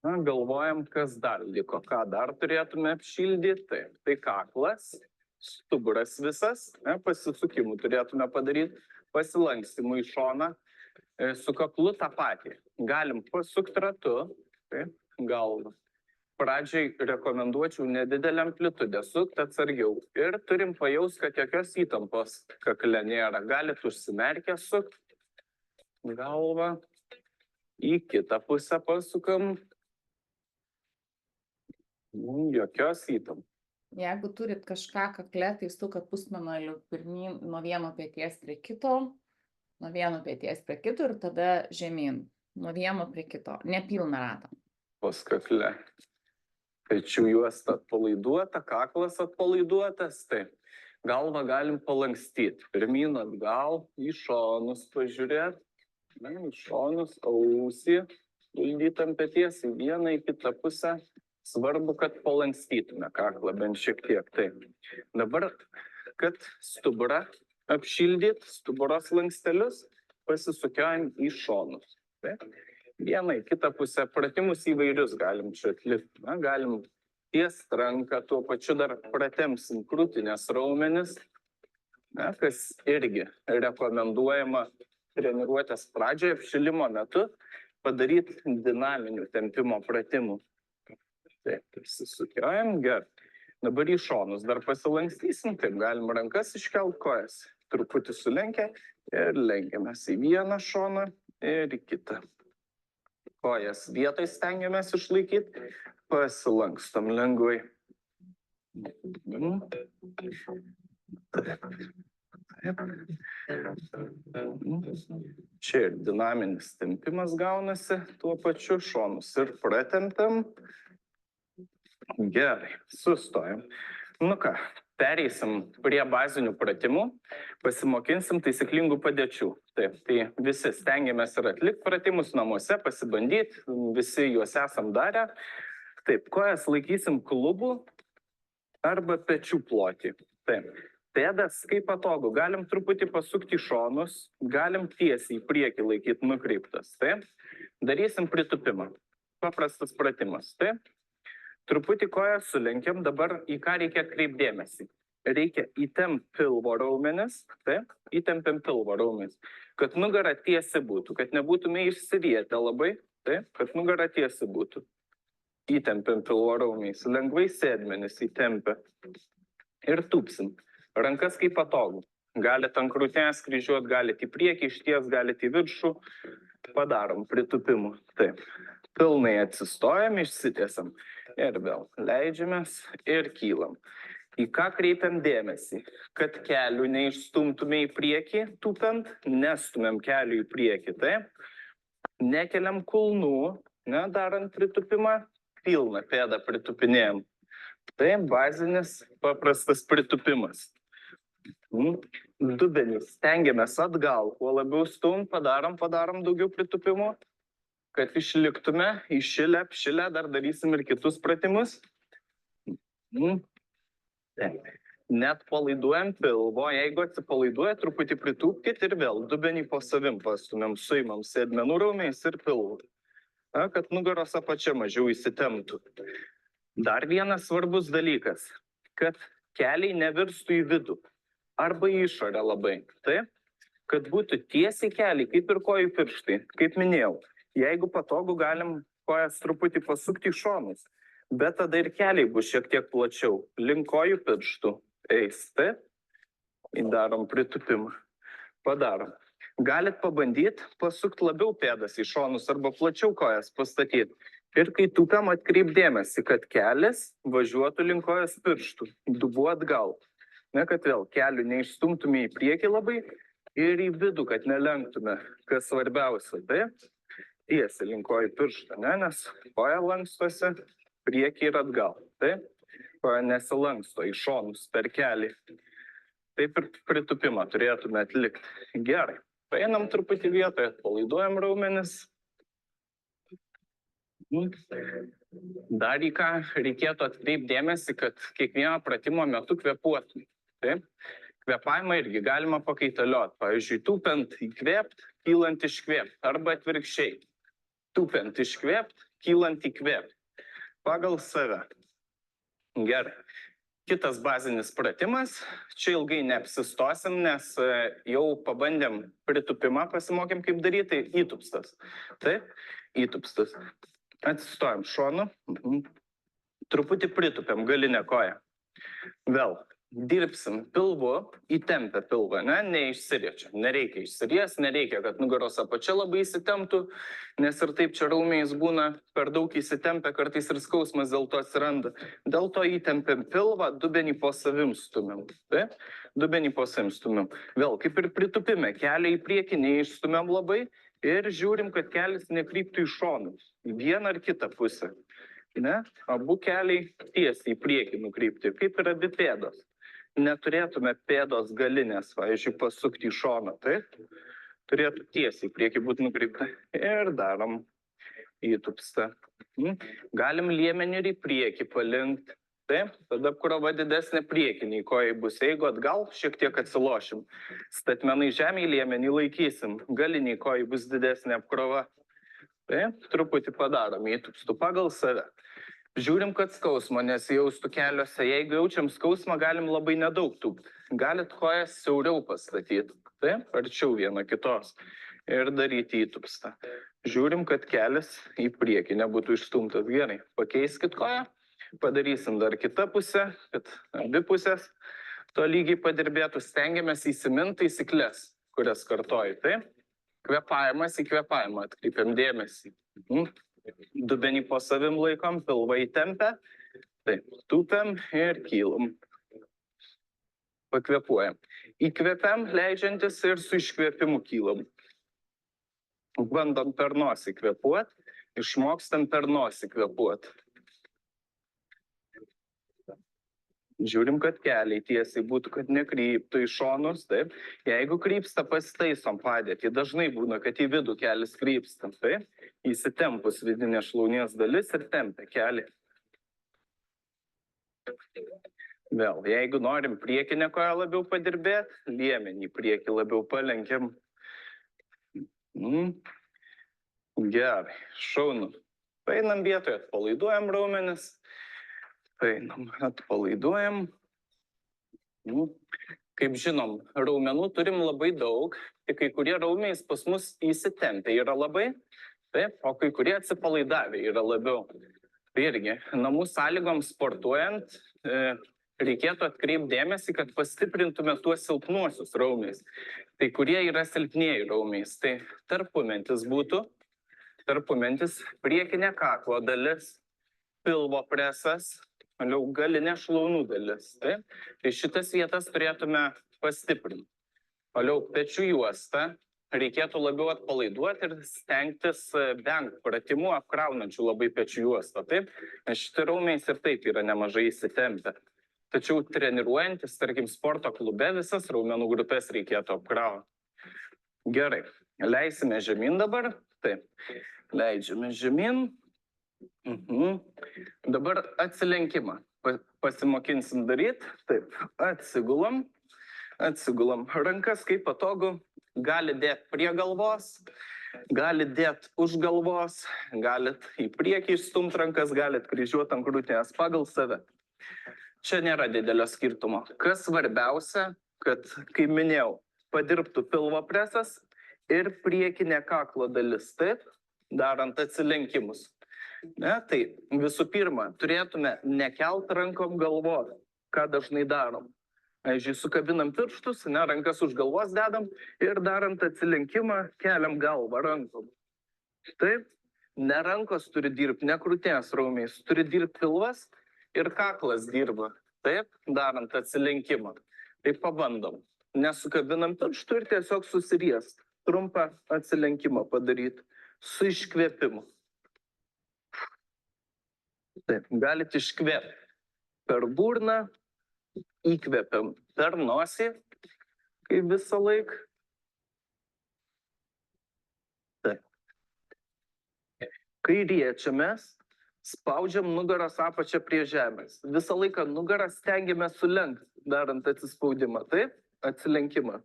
Galvojam, kas dar liko, ką dar turėtume apšildyti. Taip, tai kaklas. Stuburas visas, pasisukimų turėtume padaryti, pasilankstimų į šoną, su kaklu tą patį. Galim pasukti ratu, taip, galvą. Pradžiai rekomenduočiau nedidelę amplitudę, sukti atsargiau. Ir turim pajaust, kad jokios įtampos kakle nėra. Galit užsimerkę sukti galvą, į kitą pusę pasukam. Jokios įtampos. Jeigu turit kažką kakle, tai sukat pusmėnulį pirmyn nuo vieno peties prie kito, nuo vieno peties prie kito ir tada žemyn, nuo vieno prie kito, nepilną ratą. Pas kakle. Pečių juosta atpalaiduota, kaklas atpalaiduotas, tai galvą galim palankstyti. Pirmyn atgal, į šonus pažiūrėti, į šonus, ausį, valdytam peties į vieną, į kitą pusę. Svarbu, kad palankstytume kaklą bent šiek tiek. Taip. Dabar, kad stuburą apšildyt, stuburos lankstelius, pasisukiojam į šonus. Taip. Vieną į kitą pusę, pratimus įvairius galim čia atlikti. Galim tiest ranką, tuo pačiu dar pratempsim krūtinės raumenis, kas irgi rekomenduojama treniruotės pradžioje apšilimo metu padaryti dinaminių tempimo pratimų. Taip, pasisukiojam, gerai. Dabar į šonus dar pasilankstysim, taip galim rankas iškelt, kojas truputį sulenkę ir lenkiamės į vieną šoną ir į kitą. Kojas vietoj stengiamės išlaikyti, pasilankstom lengvai. Čia ir dinaminis tempimas gaunasi tuo pačiu, šonus ir pratempiam. Gerai, sustojam. Nu ką, pereisim prie bazinių pratimų, pasimokinsim taisyklingų padėčių. Taip, tai visi stengiamės ir atlikti pratimus namuose, pasibandyti, visi juos esam darę. Taip, kojas laikysim klubų arba pečių plotį. Taip, pėdas kaip patogu, galim truputį pasukti į šonus, galim tiesiai į priekį laikyti nukreiptas. Taip, darysim pritupimą. Paprastas pratimas. Taip. Truputį koją sulenkiam, dabar į ką reikia atkreipdėmėsi. Reikia įtempti pilvo raumenis, taip, įtempiam pilvo raumenis, kad nugara tiesi būtų, kad nebūtume išsivietę labai, taip, kad nugara tiesi būtų. Įtempiam pilvo raumenis, lengvai sėdmenis įtempia ir tūpsim. Rankas kaip patogu. Galite ant krūtinės kryžiuot, galite į priekį išties, galite į viršų. Padarom pritupimų. Taip. Pilnai atsistojam, išsitiesiam. Ir vėl leidžiamės ir kylam. Į ką kreipiam dėmesį? Kad kelių neišstumtume į priekį, tūpiant, nestumėm kelių į priekį, taip? Nekeliam kulnų, darant pritupimą, pilną pėdą pritupinėjom. Tai bazinis paprastas pritupimas. Dubenys stengiamės atgal, kuo labiau stumt, padarom daugiau pritupimų. Kad išliktume, išilę, apšilę, dar darysim ir kitus pratimus. Net palaiduojam pilvo, jeigu atsipalaiduoja, truputį pritūpkit ir vėl dubenį po savim pastumėm, suimam sėdmenų raumenis ir pilvų, kad nugaros apačia mažiau įsitemptų. Dar vienas svarbus dalykas, kad keliai nevirstų į vidų arba į išorę labai, taip? Kad būtų tiesiai keliai, kaip ir kojų pirštai, kaip minėjau. Jeigu patogu, galim kojas truputį pasukti į šonus, bet tada ir keliai bus šiek tiek plačiau. Link kojų pirštų eis, taip? Darom pritupimą. Padarom. Galit pabandyti pasukti labiau pėdas į šonus arba plačiau kojas pastatyti. Ir kai tūpiam atkreipdėmėsi, kad kelias važiuotų link kojas pirštų, dubuo atgal. Ne, kad vėl kelių neišstumtume į priekį labai ir į vidų, kad nelenktume, kas svarbiausia, taip? Tiesiai link kojų pirštą, nes koja lankstosi priekį ir atgal, taip? Koja nesilanksto į šonus per kelį. Taip ir pritupimą turėtume atlikti. Gerai, paeinam truputį vietoje, atpalaiduojam raumenis. Dar į ką reikėtų atkreipti dėmesį, kad kiekvieno pratimo metu kvėpuotume. Taip? Kvėpavimą irgi galima pakaitalioti. Pavyzdžiui, tūpiant įkvėpt, kylant iškvėpt, arba atvirkščiai. Tūpiant iškvėpt, kylant įkvėpt. Pagal save. Gerai. Kitas bazinis pratimas. Čia ilgai neapsistosim, nes jau pabandėm pritupimą, pasimokėm kaip daryti, tai įtupstas. Taip? Įtupstas. Atsistojam šonu. Truputį pritupėm galinę koją. Vėl. Dirbsim pilvu, įtempę pilvą, neišsiriečiam. Nereikia išsiries, nereikia, kad nugaros apačia labai įsitemptų, nes ir taip čia raumenys būna per daug įsitempę, kartais ir skausmas dėl to atsiranda. Dėl to įtempiam pilvą, dubenį po savim stumėm. Taip? Dubenį po savim stumėm. Vėl, kaip ir pritupime, kelią į priekį neišstumėm labai ir žiūrim, kad kelias nekryptų į šonus, į vieną ar kitą pusę. Ne? Abu keliai tiesiai į priekį nukrypti, kaip ir abi pėdos. Neturėtume pėdos galinės, pavyzdžiui, pasukti į šoną, taip? Turėtų tiesiai į priekį būti nukreipta. Ir darom įtupstą. Galim liemenį ir į priekį palinkti, taip? Tada apkrova didesnė priekiniai kojai bus. Jeigu atgal, šiek tiek atsilošim. Statmenai žemėj liemenį laikysim. Galiniai kojai bus didesnė apkrova. Taip? Truputį padarom įtupstų pagal save. Žiūrim, kad skausmo nesijaustų keliuose. Jeigu jaučiam skausmą, galim labai nedaug tūpti. Galit kojas siauriau pastatyti, taip, arčiau viena kitos ir daryti įtupstą. Žiūrim, kad kelias į priekį nebūtų išstumtas. Gerai, pakeiskit koją. Padarysim dar kitą pusę, kad abi pusės to lygiai padirbėtų. Stengiamės įsiminti taisyklės, kurias kartoju. Taip? Kvėpavimas į kvėpavimą atkreipiam dėmesį. Dubenį po savim laikom, pilvą įtempę. Taip, tūpiam ir kylam. Pakvėpuojam. Įkvėpiam, leidžiantis ir su iškvėpimu kylam. Bandom per nosį kvėpuot, išmokstam per nosį kvėpuot. Žiūrim, kad keliai tiesiai būtų, kad nekryptų į šonus, taip. Jeigu krypsta, pasitaisom padėtį. Dažnai būna, kad į vidų kelis krypsta, taip. Įsitempus vidinė šlaunies dalis ir tempia kelią. Vėl, jeigu norim priekinę koją labiau padirbėti, liemenį priekį labiau palenkiam. Gerai, šaunu. Paeinam vietoje, atpalaiduojam raumenis. Paeinam, atpalaiduojam. Kaip žinom, raumenų turim labai daug, tik kai kurie raumenys pas mus įsitempę yra labai, taip, o kai kurie atsipalaidavę yra labiau. Tai irgi, namų sąlygom sportuojant, reikėtų atkreipti dėmesį, kad pastiprintume tuos silpnuosius raumenys. Tai kurie yra silpnieji raumenys, tai tarpumentis būtų, priekinė kaklo dalis, pilvo presas, galinė šlaunų dalis. Taip? Tai šitas vietas turėtume pastiprinti. Toliau pečių juostą reikėtų labiau atpalaiduoti ir stengtis vengti pratimų apkraunančių labai pečių juostą. Taip? Šitie raumenys ir taip yra nemažai įsitempę. Tačiau treniruojantis, tarkim, sporto klube visas raumenų grupės reikėtų apkrauti. Gerai, leisime žemyn dabar. Taip, leidžiame žemyn. Dabar atsilenkimą. Pasimokinsim daryti. Taip, atsigulam. Rankas kaip patogu. Gali dėti prie galvos, gali dėti už galvos, galit į priekį išstumti rankas, galit kryžiuoti ant krūtinės pagal save. Čia nėra didelio skirtumo. Kas svarbiausia, kad, kaip minėjau, padirbtų pilvo presas ir priekinė kaklo dalis, taip, darant atsilenkimus. Ne, tai visų pirma, turėtume nekelt rankom galvos, ką dažnai darom. Pavyzdžiui, sukabinam pirštus, ne, rankas už galvos dedam ir darant atsilenkimą keliam galvą rankom. Taip, ne rankos turi dirbti, ne krūtinės raumenys, turi dirbti pilvas ir kaklas dirba. Taip, darant atsilenkimą. Tai pabandom. Nesukabinam pirštų ir tiesiog susiriest. Trumpą atsilenkimą padaryti su iškvėpimu. Taip, galite iškvėpti per burną, įkvėpiam per nosį, kaip visą laiką. Taip. Kai riečiamės, spaudžiam nugaros apačią prie žemės. Visą laiką nugarą stengiamės sulenkti, darant atsispaudimą. Taip, atsilenkimą.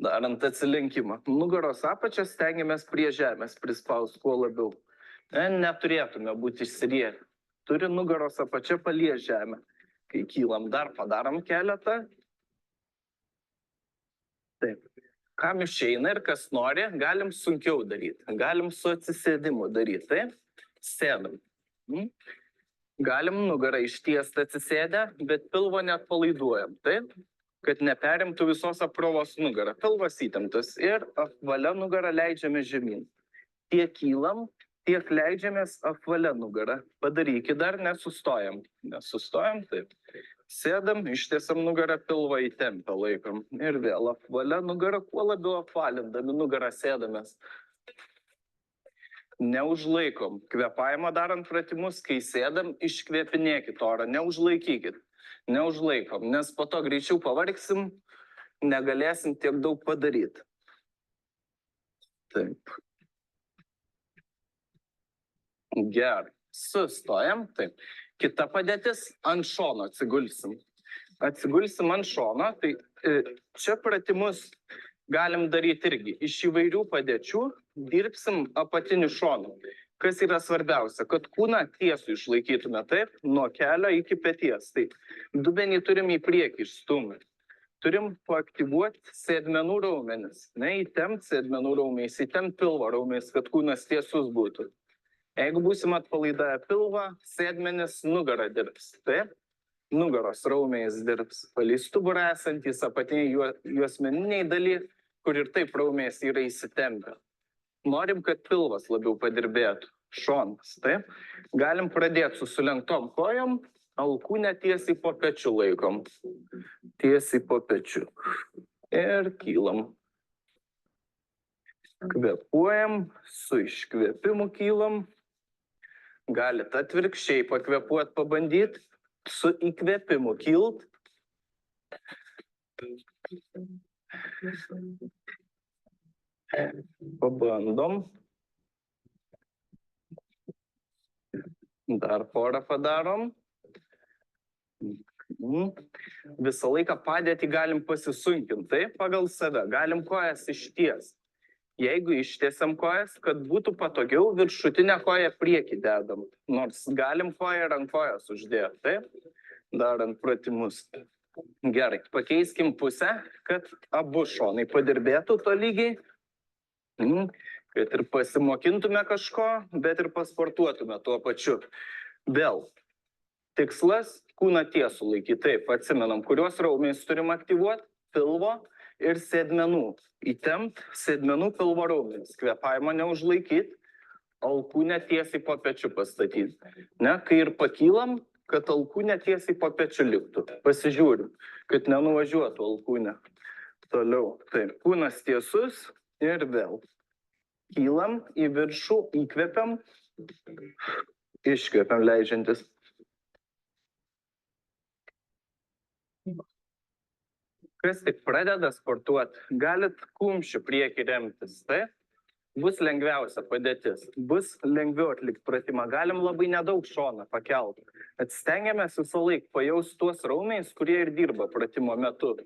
Darant atsilenkimą. Nugaros apačią stengiamės prie žemės prispausti kuo labiau. Neturėtume būti išsirieję. Turi nugaros apačią palies žemę. Kai kylam, dar padarom keletą. Taip. Kam išeina ir kas nori, galim sunkiau daryti. Galim su atsisėdimu daryti. Taip. Sėdam. Galim nugarą ištiesti atsisėdę, bet pilvo neatpalaiduojam. Taip. Kad neperimtų visos apkrovos nugarą. Pilvas įtemptas ir apvalia nugarą leidžiame žemyn. Tiek kylam, tiek leidžiamės apvalia nugarą. Padarykit dar, nesustojam. Nesustojam, taip. Sėdam, ištiesam nugarą, pilvą įtempę laikom. Ir vėl apvalia nugarą, kuo labiau apvalindami nugarą sėdamės. Neužlaikom. Kvėpavimą darant pratimus, kai sėdam, iškvėpinėkit orą, neužlaikykit. Neužlaikom, nes po to greičiau pavargsim, negalėsim tiek daug padaryti. Taip. Gerai. Sustojam. Taip. Kita padėtis, ant šono atsigulsim. Atsigulsim ant šono, tai čia pratimus galim daryti irgi. Iš įvairių padėčių dirbsim apatiniu šonu. Kas yra svarbiausia, kad kūną tiesų išlaikytume, taip, nuo kelio iki peties. Tai dubenį turim į priekį išstumti. Turim paaktyvuoti sėdmenų raumenis. Ne, įtempt sėdmenų raumenis, įtempt pilvo raumenis, kad kūnas tiesus būtų. Jeigu būsim atpalaidavę pilvą, sėdmenis, nugarą dirbs. Taip? Nugaros raumenys dirbs. Palei stuburą esantys apatiniai juosmeniniai daly, kur ir taip raumenys yra įsitempę. Norim, kad pilvas labiau padirbėtų. Šonas, taip? Galim pradėti su sulenktom kojom, alkūnę tiesiai po pečių laikom. Tiesiai po pečių. Ir kylam. Kvėpuojam, su iškvėpimu kylam. Galit atvirkščiai pakvėpuot, pabandyt, su įkvėpimu kilt. Pabandom. Dar porą padarom. Visą laiką padėtį galim pasisunkinti, taip, pagal save. Galim kojas išties. Jeigu ištiesiam kojas, kad būtų patogiau, viršutinę koją priekį dedam. Nors galim koją ir ant kojas uždėti, taip? Darant pratimus. Gerai, pakeiskim pusę, kad abu šonai padirbėtų to lygiai. Kad ir pasimokintume kažko, bet ir pasportuotume tuo pačiu. Vėl, tikslas kūną tiesų laikyti. Taip, atsimenam, kuriuos raumenys turim aktyvuoti, pilvo ir sėdmenų. Įtempt sėdmenų pilvo raumenys. Kvėpavimą neužlaikyti, alkūnę tiesiai po pečiu pastatyti. Ne, kai ir pakylam, kad alkūnė tiesiai po pečiu liktų. Pasižiūrim, kad nenuvažiuotų alkūnė. Toliau, taip, kūnas tiesus ir vėl. Kylam į viršų, įkvepiam, iškvepiam leidžiantis. Kas tik pradeda sportuoti, galit kumščių priekį remtis, tai bus lengviausia padėtis, bus lengviau atlikti pratimą, galim labai nedaug šoną pakelti. Atstengiamės visą laiką pajausti tuos raumenys, kurie ir dirba pratimo metu.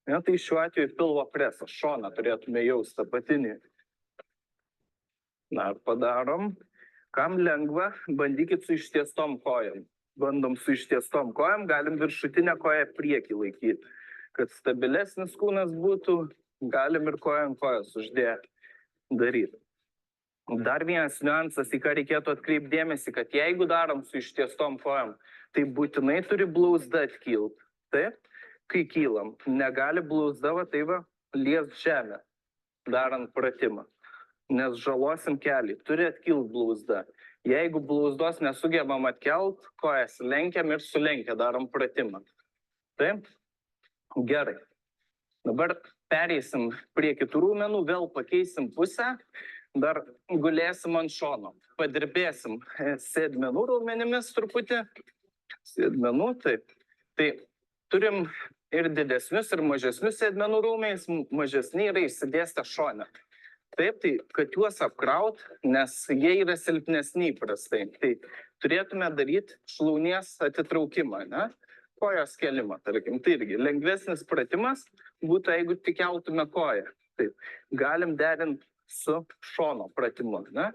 Ja, tai šiuo atveju pilvo presą, šoną turėtume jausti apatinį. Dar padarom. Kam lengva, bandykit su ištiestom kojom. Bandom su ištiestom kojom, galim viršutinę koją priekį laikyti. Kad stabilesnis kūnas būtų, galim ir koją ant kojos uždėti, daryti. Dar vienas niuansas, į ką reikėtų atkreipti dėmesį, kad jeigu darom su ištiestom kojom, tai būtinai turi blauzda atkilt. Taip? Kai kylam, negali blauzda, tai liest žemę, darant pratimą. Nes žalosim kelį, turi atkilt blauzda. Jeigu blauzdos nesugebam atkelt, kojas lenkiam ir sulenkia, darom pratimą. Taip? Gerai. Dabar pereisim prie kitų raumenų, vėl pakeisim pusę, dar gulėsim ant šono. Padirbėsim sėdmenų raumenimis truputį. Sėdmenų, taip. Tai turim ir didesnius, ir mažesnius sėdmenų raumenys, mažesni yra išsidėstę šone. Taip, tai kad juos apkraut, nes jie yra silpnesni įprastai. Tai turėtume daryti šlaunies atitraukimą, ne? Kojos kelimą, tarkim. Tai irgi lengvesnis pratimas būtų, jeigu tik keltume koją. Taip, galim derinti su šono pratimu, ne?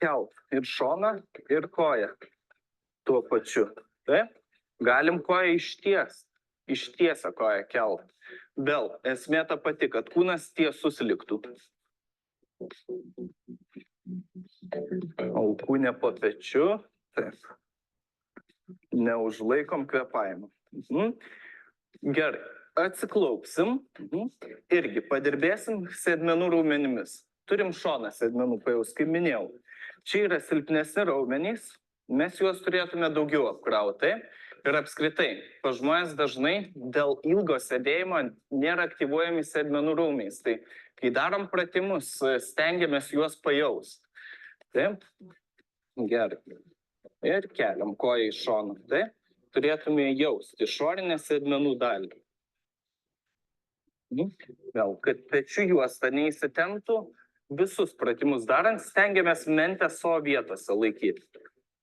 Kelt ir šoną, ir koją tuo pačiu. Taip, galim koją ištiesę koją kelt. Vėl, esmė ta pati, kad kūnas tiesus liktų. Alkūnė po pečiu. Taip. Neužlaikom kvėpavimą. Gerai, atsiklaupsim. Irgi padirbėsim sėdmenų raumenimis. Turim šoną sėdmenų pajaus, kaip minėjau. Čia yra silpnesni raumenys, mes juos turėtume daugiau apkrauti. Ir apskritai, pas žmonės dažnai dėl ilgo sėdėjimo nėra aktyvuojami sėdmenų raumenys. Tai kai darom pratimus, stengiamės juos pajaust. Taip? Gerai. Ir keliam koją į šoną. Taip? Turėtume jausti išorinę sėdmenų dalį. Vėl, kad pečių juosta neįsitemptų, visus pratimus darant, stengiamės mentę savo vietose laikyti.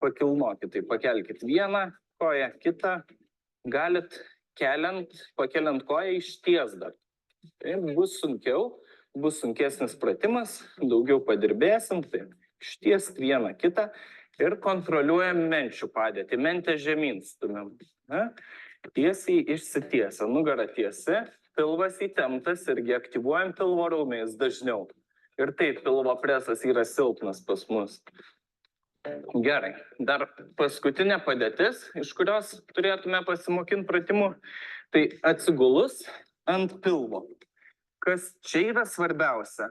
Pakilnokit, tai pakelkit vieną koją, kitą. Galit pakeliant koją išties dar. Tai bus sunkiau, bus sunkesnis pratimas, daugiau padirbėsim, tai išties vieną kitą. Ir kontroliuojam menčių padėtį. Mentę žemyn stumiam. Tiesiai išsitiesia, nugara tiesi, pilvas įtemptas irgi aktyvuojam pilvo raumenys dažniau. Ir taip pilvo presas yra silpnas pas mus. Gerai. Dar paskutinė padėtis, iš kurios turėtume pasimokinti pratimų, tai atsigulus ant pilvo. Kas čia yra svarbiausia?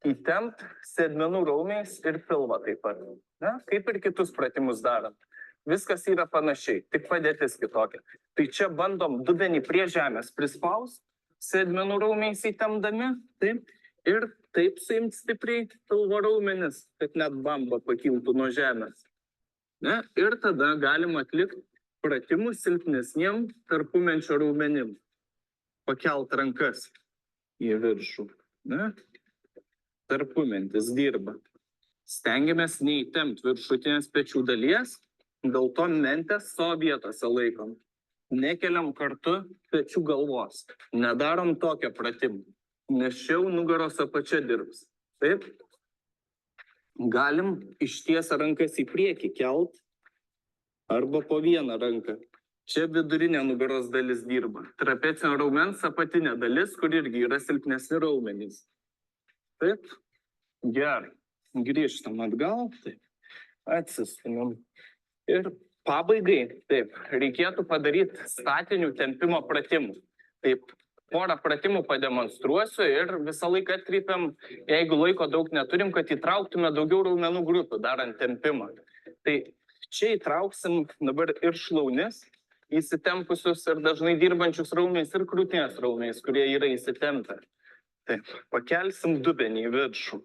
Įtempt sėdmenų raumenis ir pilvą taip pat. Na, kaip ir kitus pratimus darant. Viskas yra panašiai, tik padėtis kitokia. Tai čia bandom dubenį prie žemės prispaust, sėdmenų raumenis įtempdami, taip, ir taip suimti stipriai pilvo raumenis, kad net bamba pakiltų nuo žemės. Ne? Ir tada galim atlikti pratimus silpnesniem tarpumenčio raumenim. Pakelt rankas į viršų. Ne? Tarpumentis dirba. Stengiamės neįtempt viršutinės pečių dalies, dėl to mentės savo vietose laikom. Nekeliam kartu pečių galvos. Nedarom tokią pratimą, nes čia jau nugaros apačia dirbs. Taip? Galim ištiesę rankas į priekį kelt arba po vieną ranką. Čia vidurinė nugaros dalis dirba. Trapecinio raumens apatinė dalis, kur irgi yra silpnesni raumenys. Taip? Gerai. Grįžtam atgal. Taip. Atsistumėm. Ir pabaigai, taip, reikėtų padaryti statinių tempimo pratimų. Taip, porą pratimų pademonstruosiu ir visą laiką atkreipiam, jeigu laiko daug neturim, kad įtrauktume daugiau raumenų grupių darant tempimą. Tai čia įtrauksim dabar ir šlaunis, įsitempusius ir dažnai dirbančius raumenis ir krūtinės raumenis, kurie yra įsitempę. Taip, pakelsim dubenį į viršų.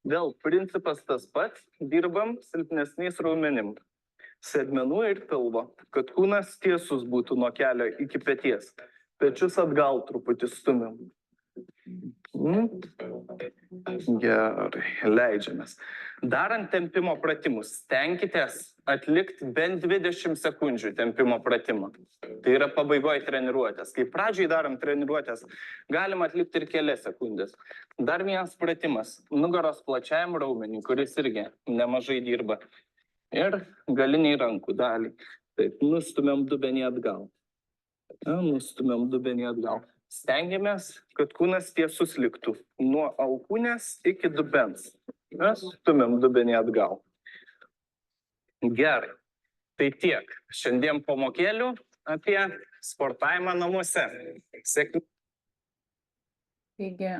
Vėl principas tas pats, dirbam silpnesniais raumenim. Sėdmenų ir pilvo, kad kūnas tiesus būtų nuo kelio iki peties. Pečius atgal truputį stumim. Gerai, leidžiamės. Darant tempimo pratimus, stenkitės atlikti bent 20 sekundžių tempimo pratimą. Tai yra pabaigoje treniruotės. Kai pradžiai darom treniruotės, galima atlikti ir kelias sekundės. Dar vienas pratimas, nugaros plačiajam raumeniui, kuris irgi nemažai dirba. Ir galiniai rankų dalį. Taip, nustumėm dubenį atgal. Nustumėm dubenį atgal. Stengiamės, kad kūnas tiesus liktų. Nuo alkūnės iki dubens. Stumėm dubenį atgal. Gerai. Tai tiek. Šiandien pamokėlių apie sportavimą namuose. Sėkmės. Taigi,